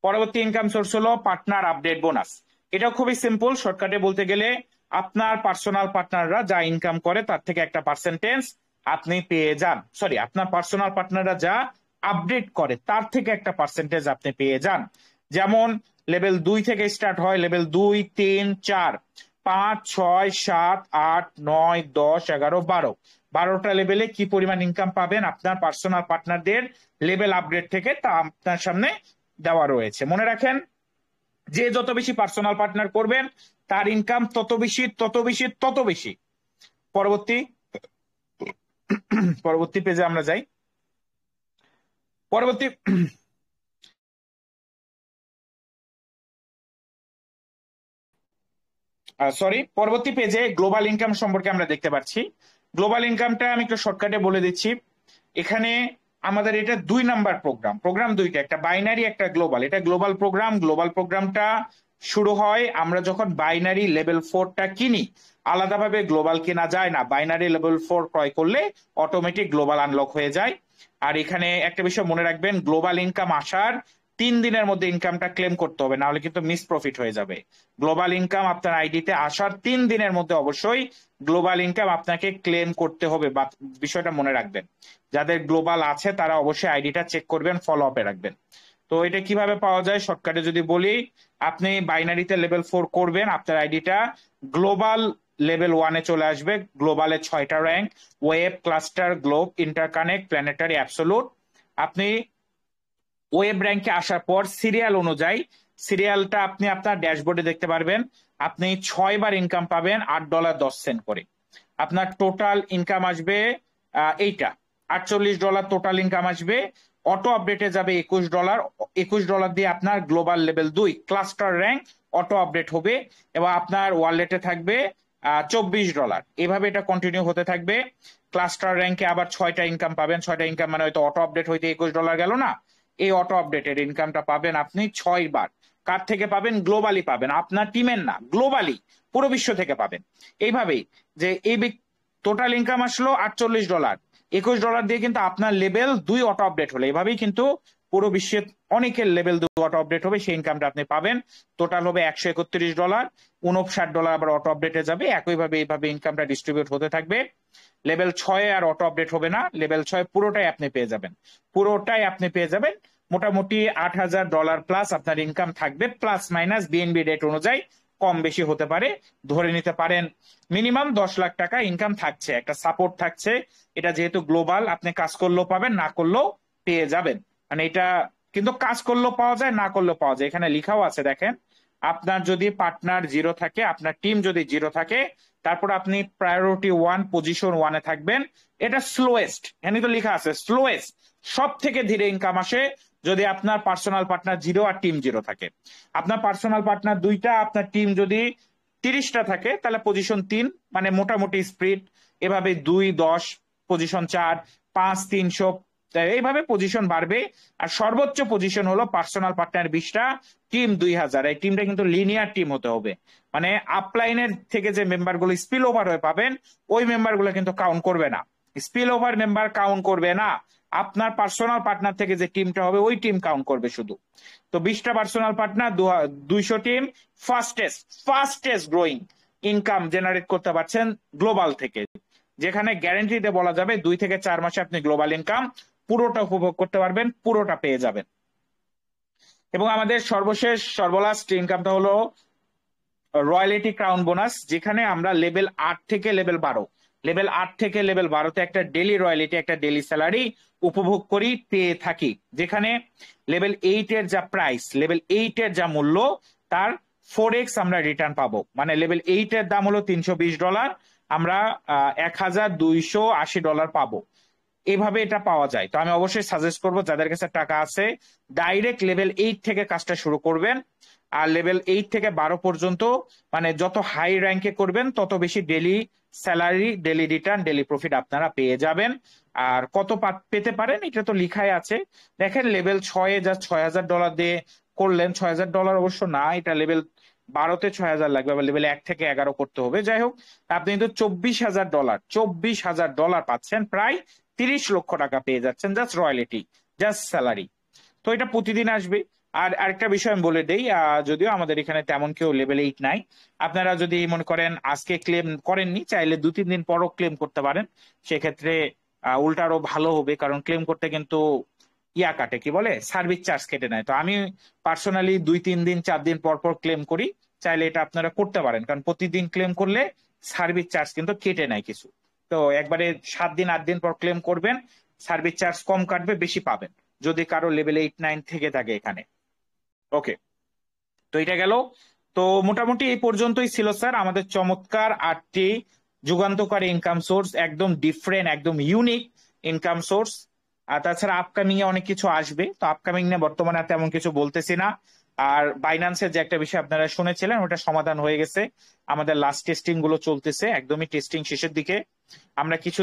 পরবর্তী ইনকাম সোর্স হলো পার্টনার আপডেট বোনাস। এটা খুবই সিম্পল, শর্টকাটে বলতে গেলে আপনার পার্সোনাল পার্টনাররা যা ইনকাম করে তার থেকে একটা পার্সেন্টেজ আপনি পেয়ে যান। সরি, আপনার পার্সোনাল পার্টনাররা যা আপডেট করে তার থেকে একটা পার্সেন্টেজ আপনি পেয়ে যান। যেমন লেভেল 2 থেকে স্টার্ট হয়, লেভেল 2, 3, 4, 5, 6, 7, 8, 9, 10, 11, 12, 12টা লেভেলে কি পরিমাণ ইনকাম পাবেন আপনার পার্সোনাল পার্টনারদের লেভেল আপগ্রেড থেকে, তা আপনার সামনে দেওয়া রয়েছে। মনে রাখেন, যে যত বেশি পার্সোনাল পার্টনার করবেন তার ইনকাম তত বেশি, তত বেশি, তত বেশি। পরবর্তী পরবর্তী পেজে আমরা যাই। পরবর্তী সরি, পরবর্তী পেজে গ্লোবাল ইনকাম সম্পর্কে আমরা দেখতে পাচ্ছি। গ্লোবাল ইনকামটা আমি একটু শর্টকাটে বলে দিচ্ছি। এখানে আমাদের এটা 2 নাম্বার প্রোগ্রাম, প্রোগ্রাম দুইটা, একটা বাইনারি, একটা গ্লোবাল। এটা গ্লোবাল প্রোগ্রাম। গ্লোবাল প্রোগ্রামটা শুরু হয় আমরা যখন বাইনারি লেভেল 4টা কিনি। আলাদাভাবে গ্লোবাল কেনা যায় না, বাইনারি লেভেল 4 ক্রয় করলে অটোমেটিক গ্লোবাল আনলক হয়ে যায়। আর এখানে একটা বিষয় মনে রাখবেন, গ্লোবাল ইনকাম আসার 3 দিনের মধ্যে ইনকামটা ক্লেম করতে হবে, না হলে কিন্তু মিস প্রফিট হয়ে যাবে। গ্লোবাল ইনকাম আপনার আইডিতে আসার 3 দিনের মধ্যে অবশ্যই গ্লোবাল ইনকাম আপনাকে ক্লেম করতে হবে, বা বিষয়টা মনে রাখবেন। যাদের গ্লোবাল আছে তারা অবশ্যই আইডিটা চেক করবেন, ফলো আপে রাখবেন। তো এটা কিভাবে পাওয়া যায় শর্টকাটে যদি বলি, আপনি বাইনারিতে লেভেল 4 করবেন, আপনার আইডিটা গ্লোবাল লেভেল 1-এ চলে আসবে। গ্লোবালে 6টা rank, web, cluster, globe, interconnect, planetary, absolute. আপনি ওয়েব র্যাঙ্কে আসার পর সিরিয়াল অনুযায়ী, সিরিয়ালটা আপনি আপনার ড্যাশবোর্ডে দেখতে পারবেন। আপনি 6বার ইনকাম পাবেন $8.10 করে। আপনার টোটাল ইনকাম আসবে এইটা $48 টোটাল ইনকাম আসবে। অটো আপডেটে যাবে $21। $21 দিয়ে আপনার global level 2 cluster rank auto update হবে, এবং আপনার ওয়ালেটে থাকবে $24। এভাবে এটা কন্টিনিউ হতে থাকবে। ক্লাস্টার র্যাঙ্কে আবার 6টা ইনকাম পাবেন। 6টা ইনকাম মানে হয়তো অটো আপডেট হইতে $21 গেল না, এই অটো আপডেটের ইনকামটা পাবেন আপনি 6বার। কার থেকে পাবেন? গ্লোবালি পাবেন, আপনার টিমের না, গ্লোবালি পুরো বিশ্ব থেকে পাবেন। এইভাবেই যে এই টোটাল ইনকাম আসলো $48, $21 দিয়ে কিন্তু আপনার লেভেল 2 অটো আপডেট হলো। এভাবেই কিন্তু পুরো বিশ্বের অনেকের লেভেল 2 অটো আপডেট হবে, সেই ইনকামটা আপনি পাবেন। টোটাল হবে $131, $59 আবার অটো আপডেটে যাবে। একইভাবে এইভাবে ইনকামটা ডিস্ট্রিবিউট হতে থাকবে। লেভেল 6-এ আর অটো আপডেট হবে না, লেভেল 6 পুরোটাই আপনি পেয়ে যাবেন, পুরোটাই আপনি পেয়ে যাবেন। মোটামুটি $8,000 প্লাস আপনার ইনকাম থাকবে, প্লাস মাইনাস বিএনবি রেট অনুযায়ী কম বেশি হতে পারে। ধরে নিতে পারেন মিনিমাম 10 লাখ টাকা ইনকাম থাকছে, একটা সাপোর্ট থাকছে। এটা যেহেতু গ্লোবাল, আপনি কাজ করলেও পাবেন, না করলেও পেয়ে যাবেন। মানে এটা কিন্তু কাজ করলেও পাওয়া যায়, না করলেও পাওয়া যায়। এখানে লিখাও আছে দেখেন, আপনার যদি পার্টনার জিরো থাকে, আপনার টিম যদি জিরো থাকে, তারপর আপনি প্রায়োরিটি 1 পজিশন 1-এ থাকবেন। এটা স্লোয়েস্ট, এখানে তো লেখা আছে স্লোয়েস্ট, সব থেকে ধীরে ইনকাম আসে যদি আপনার পার্সোনাল পার্টনার জিরো আর টিম জিরো থাকে। আপনার পার্সোনাল পার্টনার 2টা, আপনার টিম যদি 30টা থাকে, তাহলে পজিশন 3, মানে মোটামুটি স্প্রিড এভাবে 2, 10, পজিশন 4, 5, 300, এইভাবে পজিশন বাড়বে। আর সর্বোচ্চ পজিশন হলো পার্সোনাল পার্টনার 20টা, টিম 2000। এই টিমটা কিন্তু লিনিয়ার টিম হতে হবে, মানে আপলাইনের থেকে যে মেম্বার গুলো স্পিল ওভার হয়ে পাবেন, ওই মেম্বার গুলো কিন্তু কাউন্ট করবে না। স্পিল ওভার মেম্বার কাউন্ট করবে না, আপনার পার্সোনাল পার্টনার থেকে যে টিমটা হবে ওই টিম কাউন্ট করবে শুধু। তো 20টা personal partner, 200 team, fastest growing income generate করতে পারছেন গ্লোবাল থেকে, যেখানে গ্যারান্টিতে বলা যাবে 2 থেকে 4 মাসে আপনি গ্লোবাল ইনকাম পুরোটা উপভোগ করতে পারবেন, পুরোটা পেয়ে যাবেন। এবং আমাদের সর্বলাস্ট ইনকামটা হলো রয়্যালিটি ক্রাউন বোনাস, যেখানে আমরা লেভেল 8 থেকে লেভেল 12তে একটা ডেলি রয়্যালিটি, একটা ডেলি স্যালারি উপভোগ করি, পেয়ে থাকি। যেখানে লেভেল 8 এর যা প্রাইস, লেভেল 8 এর যা মূল্য, তার 4x আমরা রিটার্ন পাবো। মানে লেভেল 8 এর দাম হলো $320, আমরা $1280 পাবো। এভাবে এটা পাওয়া যায়। তো আমি অবশ্যই সাজেস্ট করবো যাদের কাছে টাকা আছে, ডাইরেক্ট লেভেল 8 থেকে কাজটা শুরু করবেন। আর লেভেল 8 থেকে 12 পর্যন্ত, মানে যত হাই র্যাঙ্কে করবেন তত বেশি daily salary, daily return, daily profit আপনারা পেয়ে যাবেন। আর কত পেতে পারেন এটা তো লিখাই আছে। দেখেন লেভেল 6-এ যা $6000 দিয়ে করলেন, $6000 অবশ্য না, এটা লেভেল 12তে 6000 লাগবে, আবার লেভেল 1 থেকে 11 করতে হবে। যাই হোক, আপনি কিন্তু $24000 পাচ্ছেন, প্রায় 30 লক্ষ টাকা পেয়ে যাচ্ছেন, জাস্ট রয়্যালিটি, জাস্ট স্যালারি। তো এটা প্রতিদিন আসবে। আর আরেকটা বিষয় আমি বলে দেই, যদিও আমাদের এখানে তেমন কেউ লেভেল 8 নাই, আপনারা যদি মনে করেন আজকে ক্লেম করেননি, চাইলে 2-3 দিন পরও ক্লেম করতে পারেন। সেক্ষেত্রে উল্টা আরো ভালো হবে, কারণ ক্লেম করতে কিন্তু কাটে, কি বলে, সার্ভিস চার্জ কেটে নেয়। তো আমি পার্সোনালি 2-3 দিন 4 দিন পর পর ক্লেম করি, চাইলে এটা আপনারা করতে পারেন, কারণ প্রতিদিন ক্লেম করলে সার্ভিস চার্জ কিন্তু কেটে নেয় কিছু। তো একবারে 7 দিন 8 দিন পর ক্লেম করবেন, সার্ভিস চার্জ কম কাটবে, বেশি পাবেন, যদি কারো লেভেল 8-9 থেকে থাকে এখানে। ওকে, তো এটা গেল। তো মোটামুটি এই পর্যন্তই ছিল স্যার আমাদের চমৎকার 8টি যুগান্তকারী ইনকাম সোর্স, একদম ডিফারেন্ট, একদম ইউনিক ইনকাম সোর্স। আর তাছাড়া আপকামিং এ অনেক কিছু আসবে, তো আপকামিং নিয়ে বর্তমানে আর তেমন কিছু বলতেছি না। আর বাইন্যান্সের যে একটা বিষয় আপনারা শুনেছিলেন, ওটা সমাধান হয়ে গেছে, আমাদের লাস্ট টেস্টিং গুলো চলতেছে, একদমই টেস্টিং শেষের দিকে। আমরা কিছু